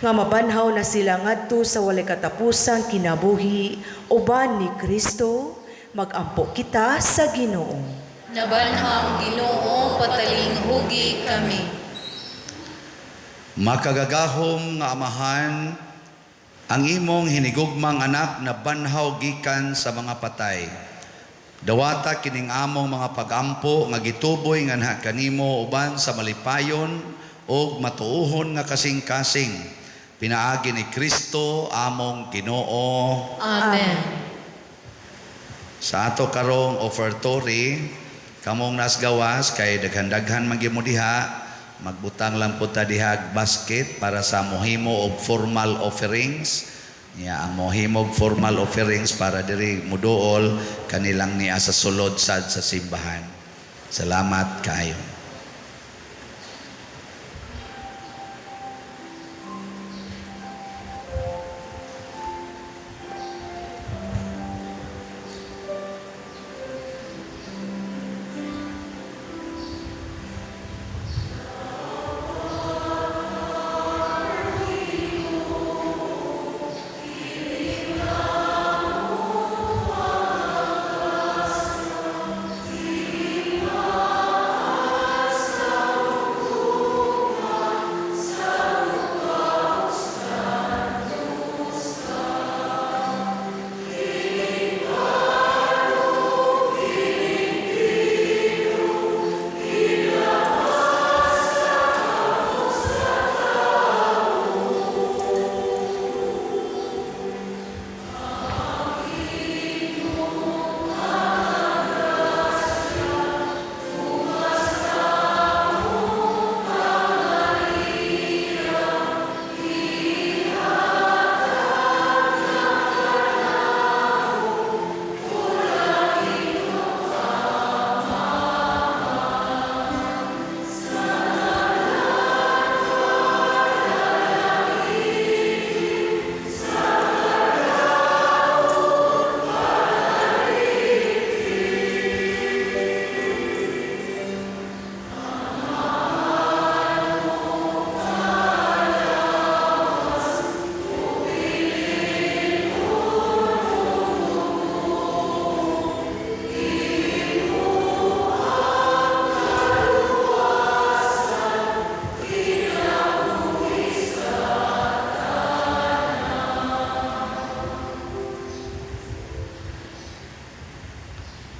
nga mabanhaw na sila ngadto sa walay katapusang kinabuhi, uban ni Kristo, magampo kita sa Ginoo. Nabanhawng Ginoo, patalinghugi kami. Makagagahom nga amahan, ang imong hinigugmang anak na banhaw gikan sa mga patay. Dawata kining among mga pagampo nga gituboy nga nha kanimo uban sa malipayon ug matuuhon nga kasing-kasing. Pinaagi ni Kristo among Ginoo. Amen. Sa ato karong offertory, kamong nasgawas kay daghan-daghan man gyud mo diha, magbutang lang po ta diha basket para sa mohimo og formal offerings. Ang mohimo og formal offerings para diri muduol kanilang niya sa sulod sad sa simbahan. Salamat kaayo.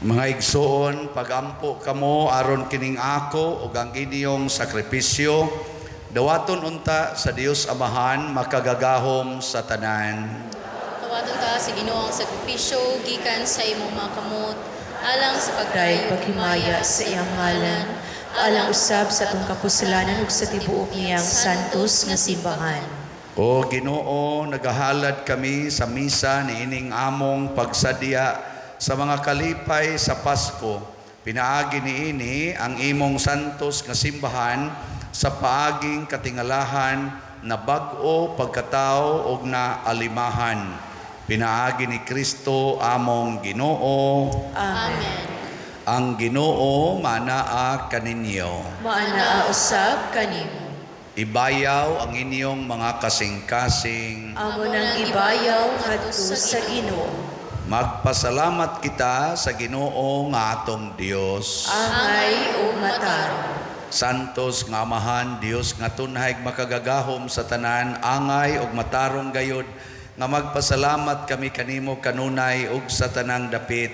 Mga igsoon, pagampo kamo aron kining ako ug ang inyong sakripisyo, dawaton unta sa Dios Amahan makagagahom sa tanan. Kawaton ka sa Ginoong sakripisyo gikan sa imong mga kamot, alang sa Dahil paghimaya sa iyang ngalan, alang usab sa atong kapusalanan ug sa tibuok niyang santos nga simbahan. O Ginoo, nagahalad kami sa misa ni ining among pagsadya sa mga kalipay sa Pasko. Pinaagi niini ang imong santos nga simbahan sa paaging katingalahan na bag-o pagkatao ug na alimahan. Pinaagi ni Kristo among Ginoo. Amen. Ang Ginoo manaa kaninyo. Maanaa usab kanimo. Ibayaw ang inyong mga kasing-kasing. Amo nang ibayaw ngadto sa Ginoo. Magpasalamat kita sa Ginoo nga atong Dios. Angay o matarong. Santos nga Amahan, Dios nga tunhay makagagahom sa tanan, angay ug matarong gayod, nga magpasalamat kami kanimo kanunay ug sa tanang dapit.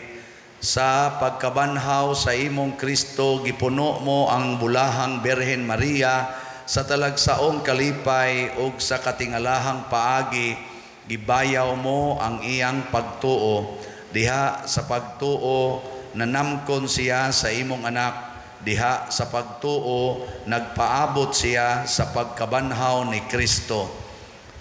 Sa pagkabanhaw sa imong Kristo, gipuno mo ang bulahang Birhen Maria sa talagsaong kalipay ug sa katingalahang paagi. Gibayaw mo ang iyang pagtuo. Diha sa pagtuo, nanamkon siya sa imong anak. Diha sa pagtuo, nagpaabot siya sa pagkabanhaw ni Kristo.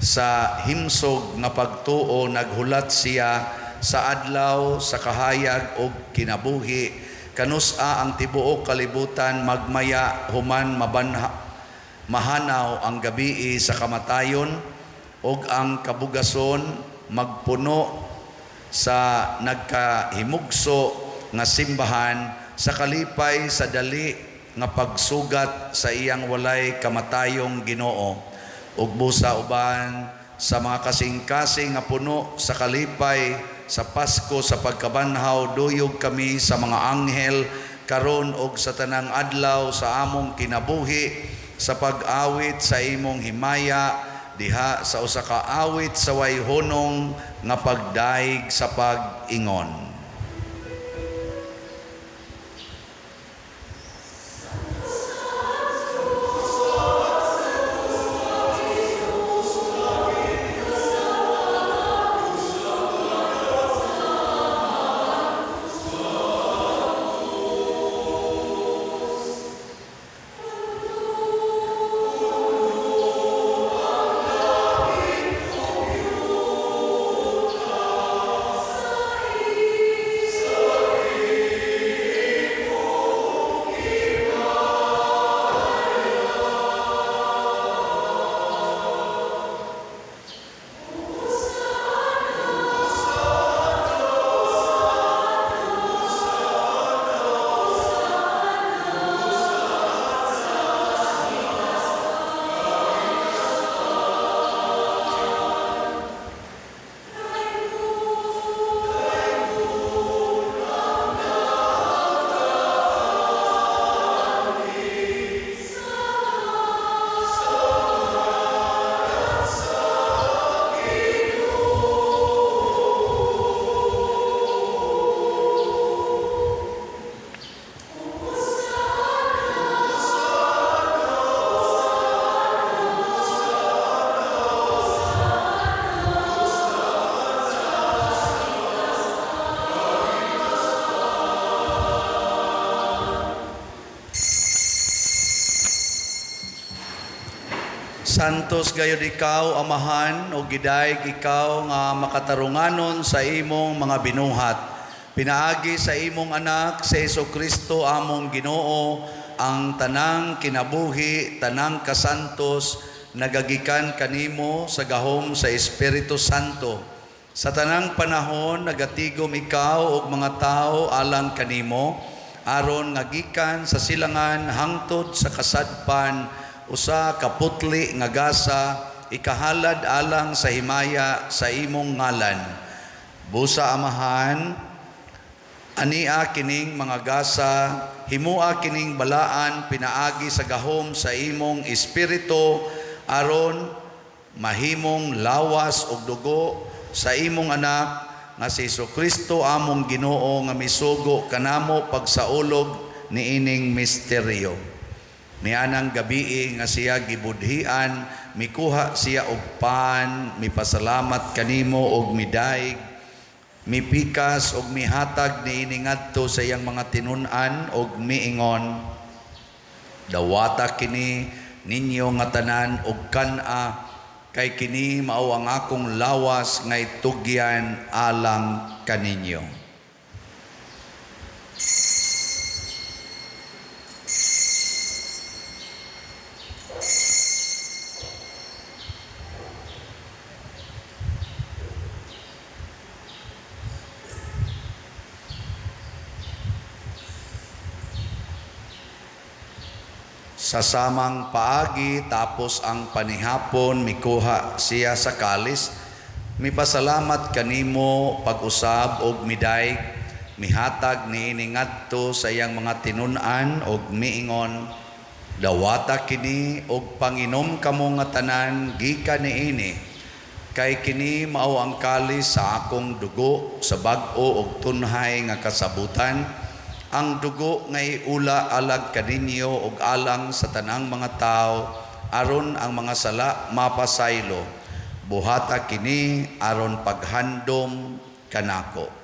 Sa himsog nga pagtuo, naghulat siya sa adlaw, sa kahayag o kinabuhi. Kanusa ang tibuok kalibutan, magmaya human mahanaw ang gabii sa kamatayon, og ang kabugason magpuno sa nagkahimugso nga simbahan sa kalipay sa dali nga pagsugat sa iyang walay kamatayong Ginoo, ug busa uban sa mga kasing-kasing nga puno sa kalipay sa Pasko sa pagkabanhaw, duyog kami sa mga anghel karon og sa tanang adlaw sa among kinabuhi sa pag-awit sa imong himaya, diha sa usa ka awit sa way hunong nga pagdaig sa pag-ingon. Santos gayud ikaw, Amahan, o gidayeg ikaw nga makatarunganon sa imong mga binuhat. Pinaagi sa imong anak sa Jesucristo among Ginoo ang tanang kinabuhi, tanang kasantos, nagagikan kanimo sa gahom sa Espiritu Santo. Sa tanang panahon nagatigom ikaw og mga tao alang kanimo, aron ngagikan sa silangan hangtod sa kasadpan, usa kaputli nga gasa, ikahalad alang sa himaya sa imong ngalan. Busa Amahan, ania kining mga gasa, himua kining balaan, pinaagi sa gahom sa imong espiritu, aron mahimong lawas og dugo sa imong anak nga si Jesucristo among Ginoo nga misugo kanamo pagsaulog niining misteryo. Nianang gabi nga siya gibudhian, mikuha siya og pan, mipasalamat kanimo og midaig, mipikas og mihatag niini ngadto sa iyang mga tinun-an og miingon, dawata kini ninyo nga tanan og kana, kay kini mao ang akong lawas nga itugyan alang kaninyo. Sa samang paagi tapos ang panihapon mikuha siya sa kalis, mipasalamat kanimo pag-usab og midaig, mihatag niini ngadto sa iyang mga tinun-an og miingon, dawata kini og panginom kamo nga tanan gikan niini, kay kini mao ang kalis sa akong dugo sa bag-o og tunhay nga kasabutan. Ang dugo ngay ula alag kaninyo og alang sa tanang mga tao, aron ang mga sala mapasaylo. Buhata kini aron paghandom kanako.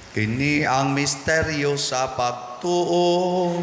Kini ang misteryo sa pagtuo.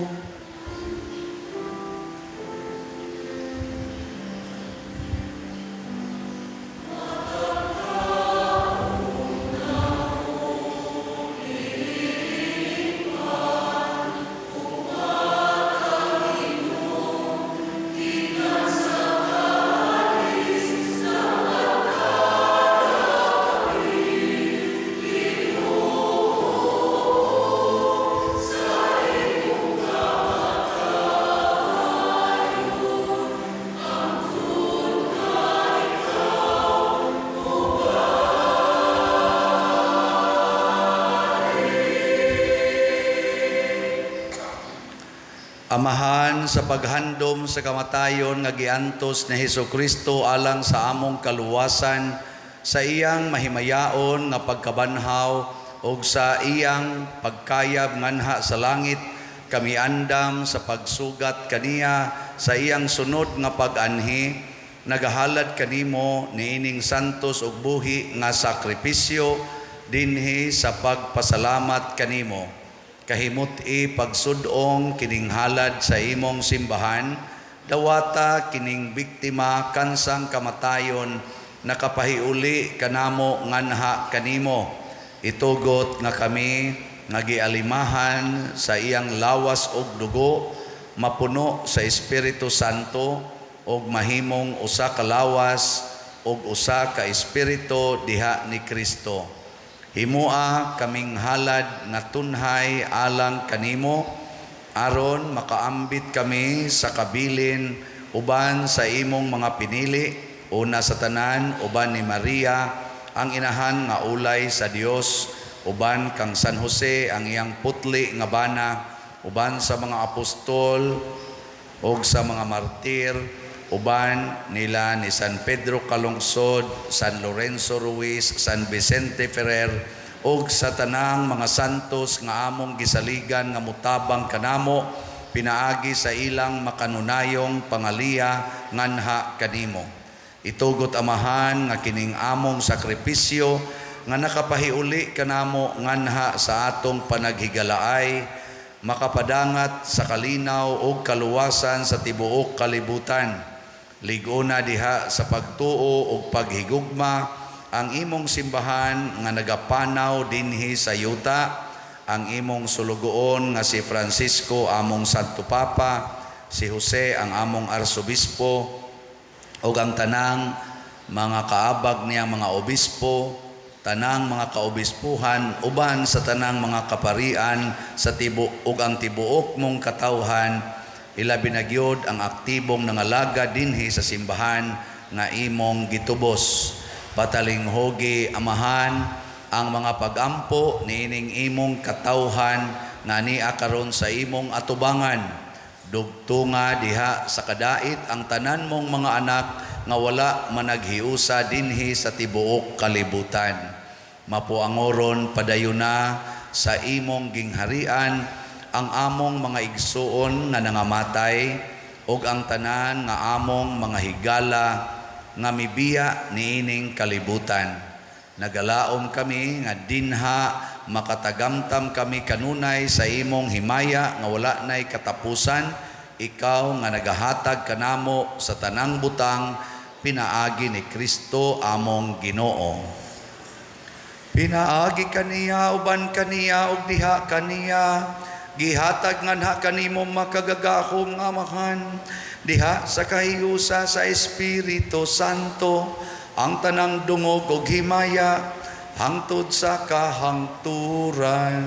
Amahan sa paghandom sa kamatayon nga giantos ni Hesukristo alang sa among kaluwasan, sa iyang mahimayaon nga pagkabanhaw o sa iyang pagkayab nganha sa langit, kami andam sa pagsugat kaniya sa iyang sunod nga pag-anhi, nagahalad kanimo niining santos ug buhi nga sakripisyo dinhi sa pagpasalamat kanimo. Kahimut-i pagsudong kining halad sa imong simbahan, dawata kining biktima kansang kamatayon, nakapahiuli kanamo nganha kanimo. Itugot nga kami nagialimahan sa iyang lawas og dugo, mapuno sa Espiritu Santo og mahimong usa ka lawas og usa ka espiritu diha ni Kristo. Himua kaming halad nga tunhay alang kanimo, aron makaambit kami sa kabilin uban sa imong mga pinili, una sa tanan uban ni Maria ang inahan nga ulay sa Dios, uban kang San Jose ang iyang putli nga bana, uban sa mga apostol ug sa mga martir, uban nila ni San Pedro Calungsod, San Lorenzo Ruiz, San Vicente Ferrer, ug sa tanang mga santos nga among gisaligan nga mutabang kanamo, pinaagi sa ilang makanunayong pangaliya nganha kanimo. Itugot amahan nga kining among sakripisyo nga nakapahiuli kanamo nganha sa atong panaghigalaay, makapadangat sa kalinaw ug kaluwasan sa tibuok kalibutan. Liguna diha sa pagtuo ug paghigugma ang imong simbahan nga nagapanaw dinhi sa yuta, ang imong sulugoon nga si Francisco among Santo Papa, si Jose ang among arsobispo ug ang tanang mga kaabag niyang mga obispo, tanang mga kaobispuhan uban sa tanang mga kaparian sa tibuok ug ang tibuok mong katawhan, ilabi na gyud ang aktibong nangalaga dinhi sa simbahan nga imong gitubos. patalinghogi amahan ang mga pagampo niining imong katawhan nga niya karon sa imong atubangan. Dugtunga diha sa kadait ang tanan mong mga anak nga wala managhiusa dinhi sa tibuok kalibutan. Mapuangoron padayuna sa imong gingharian ang among mga igsuon nga nangamatay ug ang tanan nga among mga higala nga mibiya niining kalibutan. Nagalaom kami nga dinha makatagamtam kami kanunay sa imong himaya nga wala nay katapusan, ikaw nga nagahatag kanamo sa tanang butang pinaagi ni Kristo among Ginoo. Pinaagi kaniya uban kaniya ug diha kaniya gihatag nganha kanimo makagagahom nga amahan diha sa kahiusa sa Espiritu Santo ang tanang dungog ug himaya hangtod sa kahangturan.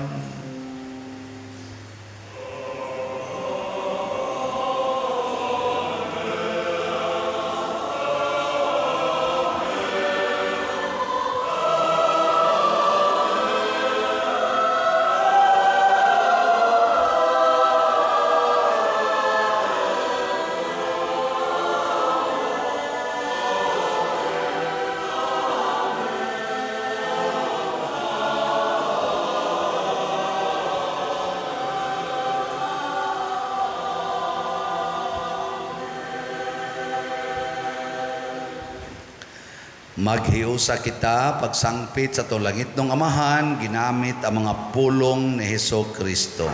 Maghiusa kita pagsangpit sa tulangit ng amahan ginamit ang mga pulong ni Hesus Kristo.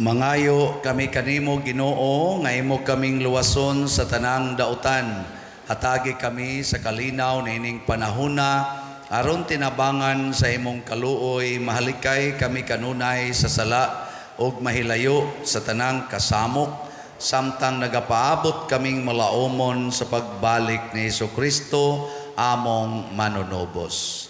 Mangayo kami kanimo Ginoo nga imo kaming luwason sa tanang dautan. Hatagi kami sa kalinaw nining panahona aron tinabangan sa imong kaluoy. Mahalikay kami kanunay sa sala ug mahilayo sa tanang kasamok samtang nagapaabot kaming malaumon sa pagbalik ni Jesucristo among manunobos.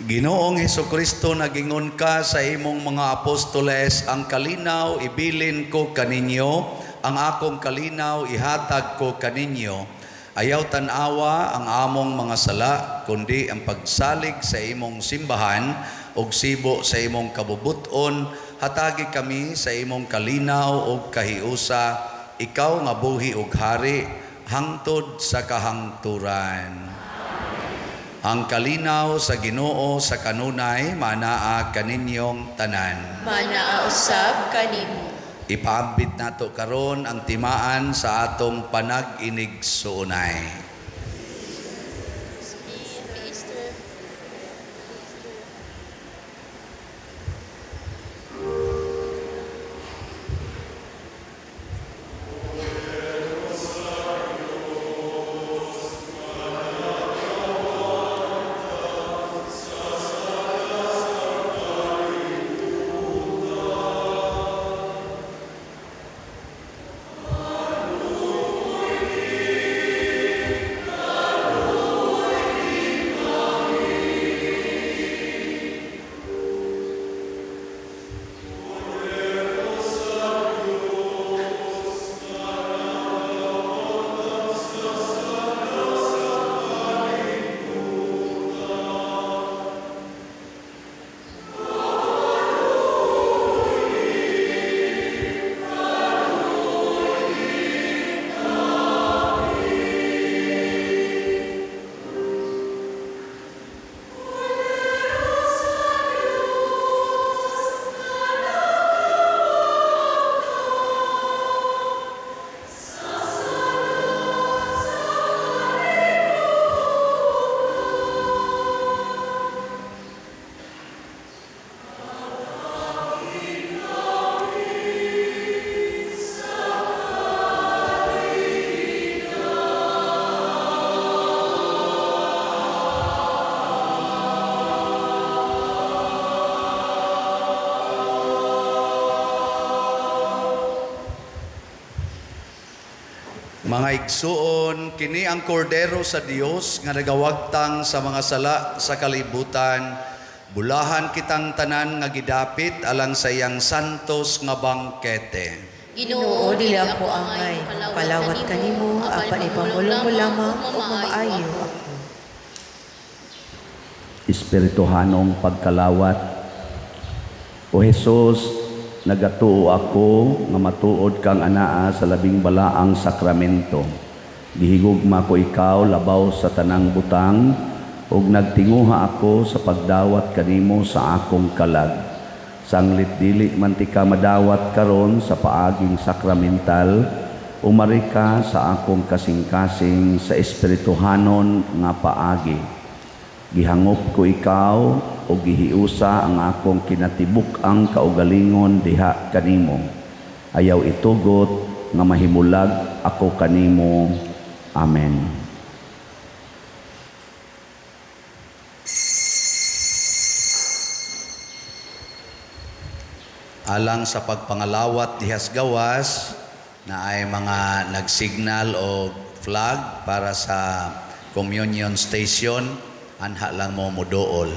Ginoong Hesukristo, nagingon ka sa imong mga apostoles, ang kalinaw ibilin ko kaninyo, ang akong kalinaw ihatag ko kaninyo. Ayaw tanawa ang among mga sala, kundi ang pagsalig sa imong simbahan ug sibo sa imong kabubuton. Hatagi kami sa imong kalinaw ug kahiusa, ikaw nga buhi ug hari hangtod sa kahangturan. Ang kalinaw sa Ginoo sa kanunay manaa kaninyong tanan. Manaa usab kanimo. Ipaambit nato karon ang timaan sa atong panag-inigsuunay. Mga igsuon, kini ang kordero sa Dios nga nagawagtang sa mga sala sa kalibutan. Bulahan kitang tanan nga gidapit alang sa iyang santos nga bangkete. Ginoo, dili ako angay. Palawat kanimo, apan ipamulong mo lamang o mamaayo ako. Espirituhanong pagkalawat. O Jesus, nagatuo ako nga matuod kang anaa sa labing balaang sakramento. Gihigugma ko ikaw labaw sa tanang butang ug nagtinguha ako sa pagdawat kanimo sa akong kalag. Sanglit dili man ti ka madawat karon sa paaging sakramental, umari ka sa akong kasing-kasing sa espirituhanon nga paagi. Gihangop ko ikaw o gihiusa ang akong kinatibuk-ang kaugalingon diha kanimo. Ayaw itugot nga mahimulag ako kanimo. Amen. Alang sa pagpangalawat dihas gawas na ay mga nagsignal o flag para sa communion station, anha lang mo mudool.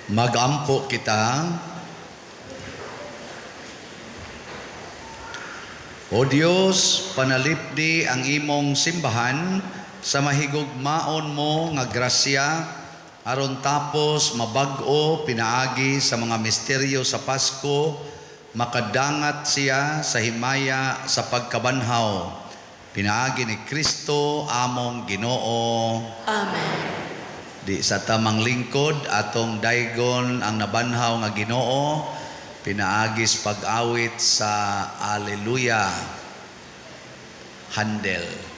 Magampo kita. O Dios, panalipdi ang imong simbahan sa mahigugmaon mo nga grasya aron tapos mabag-o pinaagi sa mga misteryo sa Pasko, makadangat siya sa himaya sa pagkabanhaw. Pinaagi ni Kristo among Ginoo. Amen. Di sa tamang lingkod atong daygon ang nabanhaw nga Ginoo, pinaagis pag-awit sa Alleluia handel.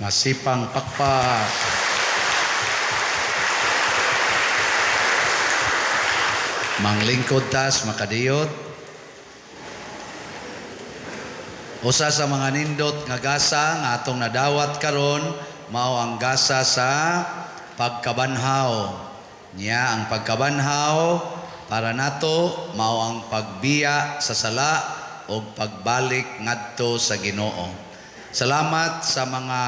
Masipang pakpak. Manglingkod tas makadiyot. Usa sa mga nindot nga gasa nga atong nadawat karon mao ang gasa sa pagkabanhaw. Niya ang pagkabanhaw para nato mao ang pagbiya sa sala o pagbalik ngadto sa Ginoo. Salamat sa mga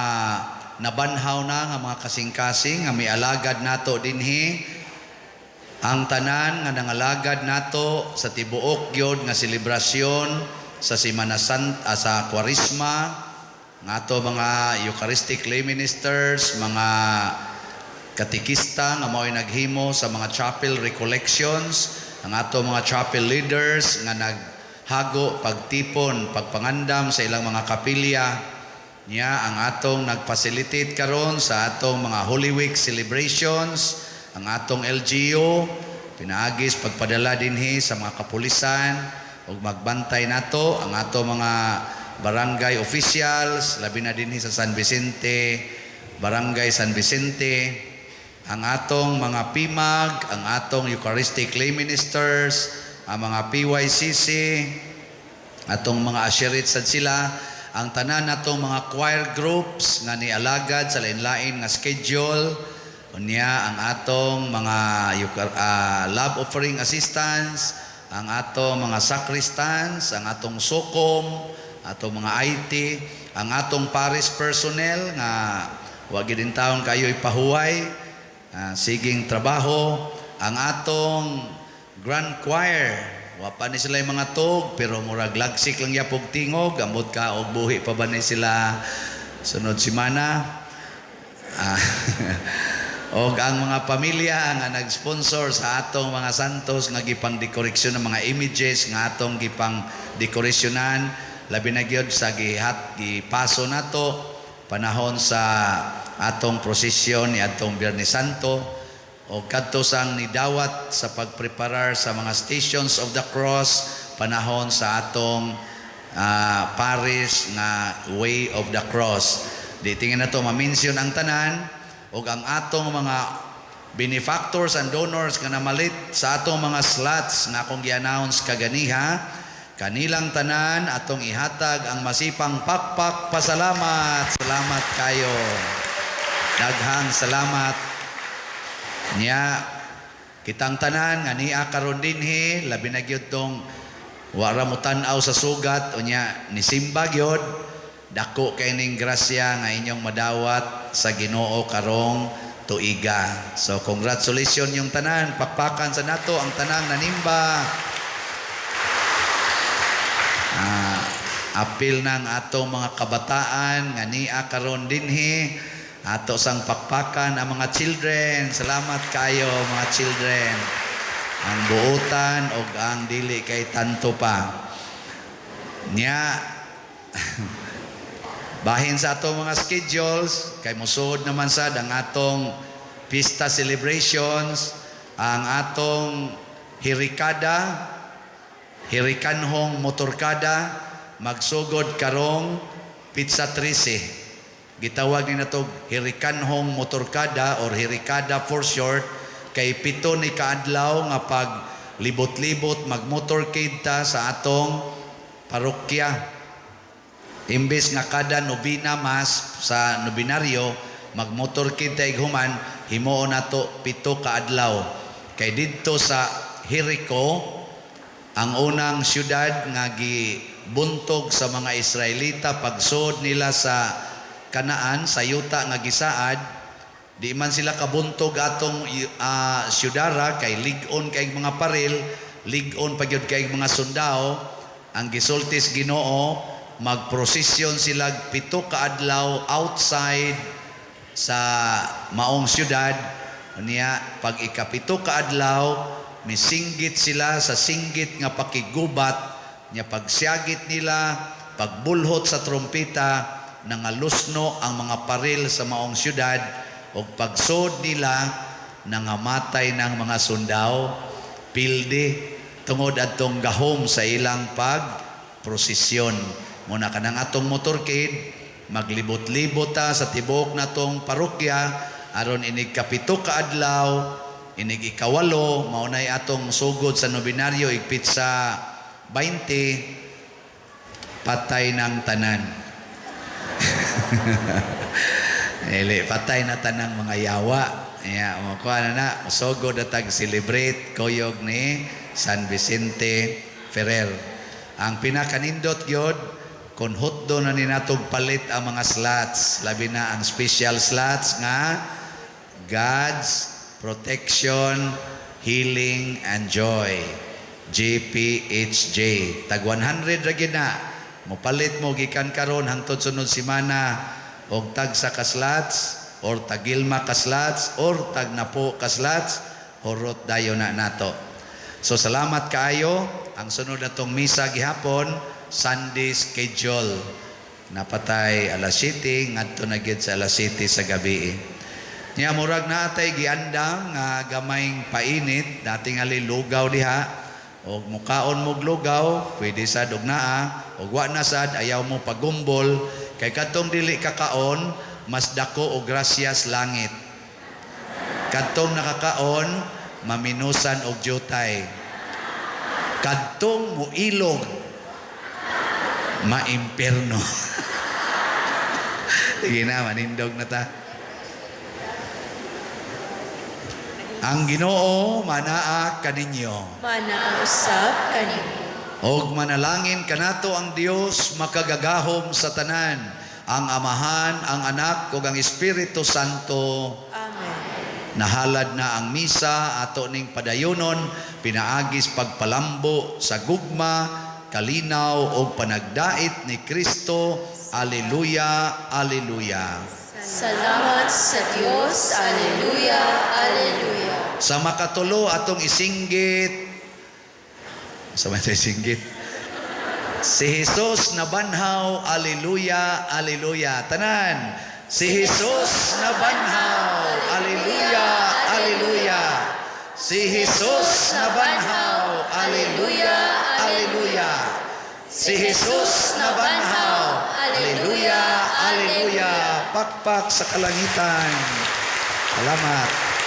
nabanhaw na nga mga kasing-kasing nga mialagad nato dinhi, ang tanan nga nangalagad nato sa tibuok gyud nga selebrasyon sa Semana Santa, sa Kwaresma, nga ato mga Eucharistic lay ministers, mga katikista nga mao'y naghimo sa mga chapel recollections, ang ato mga chapel leaders nga naghago, pagtipon, pagpangandam sa ilang mga kapilya niya, ang atong nagfacilitate karon sa atong mga Holy Week celebrations, ang atong LGU pinaagis pagpadala dinhi sa mga kapulisan ug magbantay nato, ang ato mga barangay officials labi na dinhi sa San Vicente, Barangay San Vicente, ang atong mga PIMAG, ang atong Eucharistic lay ministers, ang mga PYCC, atong mga asherit sad sila, ang tanan natong mga choir groups nga nialagad sa lain-lain nga schedule, unya ang atong mga love offering assistants, ang atong mga sacristans, ang atong sokom, atong mga IT, ang atong parish personnel nga wa gid din taon kayo ipahuway, siging trabaho, ang atong grand choir, wa pa ni sila yung mga tog pero murag lagsik lang yapog tingog, ambot ka og buhi pa ba ni sila sunod semana. Og ang mga pamilya nga nag-sponsor sa atong mga santos nga gipang dekorasyon ng mga images nga atong gipang dekorasyonan, labi na gyud sa gipaso nato panahon sa atong prosesyon ni atong Biyernes Santo, o kadto sang nidawat sa pagpreparar sa mga Stations of the Cross panahon sa atong parish nga Way of the Cross. Di tingin na to ma-mention ang tanan, o ang atong mga benefactors and donors nga namalit sa atong mga slots na akong gi-announce kaganiha, kanilang tanan atong ihatag ang masipang pakpak pasalamat. Salamat kayo, daghang salamat niya. Kitang tanan nga niya karon dinhi, labi na gyud tong wara mo tan-aw sa sugat, unya ni simba gyud. Dako kay ning grasya nga inyong madawat sa Ginoo karong tuiga. So congratulations yung tanan, pakpakan sa nato ang tanang nanimba. Apil ng atong mga kabataan nga niya karon dinhi, ato sang pakpakan ang mga children. Salamat kayo mga children, ang buutan o ang dili kay tanto pa niya. Bahin sa atong mga schedules, kay musuod naman sad ang atong pista celebrations, ang atong hirikanhong motorkada, magsugod karong Pizza 13. Gitawag ni natog hirikanhong motorkada or hirikada for short, kay pito ni kaadlaw nga pag libot-libot magmotorcade ta sa atong parokya. Imbes nga kada nobina mas sa nobinaryo magmotorcade ta ighuman, himuon nato pito ka adlaw. Kay didto sa Jericho, ang unang syudad nga gibuntog sa mga Israelita pagsud nila sa Kanaan, sa yuta nga gisaad, di man sila kabuntog atong syudara kay lig-on kay mga paril, lig-on pa gyud kay mga sundao. Ang gisultis Ginoo, magprosesyon sila pito ka adlaw outside sa maong syudad niya. Pag ikapito ka adlaw, misinggit sila sa singgit nga pakigubat niya. Pagsiagit nila, pagbulhot sa trompeta, nangalusno ang mga paril sa maong syudad, o pagsod nila nangamatay ng mga sundao pilde tungod adtong gahom sa ilang pagprosesyon. Muna ka ng atong motorcade, maglibot-libot ta sa tibok natong parokya, aron inig kapito ka adlaw, inig ikawalo, maunay atong sugod sa nobinaryo, igpit sa 20, patay ng tanan. Patay na tanang mga yawa. Yeah, mo kuha na usogod na tag-celebrate koyog ni San Vicente Ferrer. Ang pinakanindot gyud kung hutdo na ni natog palit ang mga slots, labi na ang special slots nga God's Protection, Healing, and Joy. GPHJ. Tag 100 ra gyud na. Mopalit mo gikan karon hangtod sunod semana og tag sa kaslots or tagilma kaslots or tag napo kaslots horot dayo na nato. So salamat kaayo. Ang sunod natong misa gihapon Sunday schedule. Napatay alas 7 ngadto na gyud sa alas 7 sa gabi. Nya murag natay giandam nga gamayng painit dating ali lugaw diha og mukaon mo lugaw pwede sad og naa og wa na sad ayaw mo pagumbol kay kadtong dili kakaon mas dako og grasyas langit. Kadtong nakakaon maminusan og jutay. Kadtong muilog maimperno. Sige na, manindog na ta. Ang Ginoo manaa kaninyo. Manausap kaninyo. Og manalangin kanato ang Dios makagagahom sa tanan, ang Amahan, ang Anak ug ang Espiritu Santo. Amen. Nahalad na ang misa ato ning padayonon, pinaagis pagpalambo sa gugma, kalinaw ug panagdait ni Kristo. Alleluia, alleluia. Salamat sa Diyos. Alleluia, alleluia. Sa makatulo atong isinggit. Sa may isinggit. Si Jesus na banhaw, alleluia, alleluia. Tanan. Si Jesus na banhaw, alleluia, alleluia. Si Jesus na banhaw, alleluia, alleluia. Si Jesus na banhaw, alleluia, alleluia. Pakpak sa kalangitan. Salamat.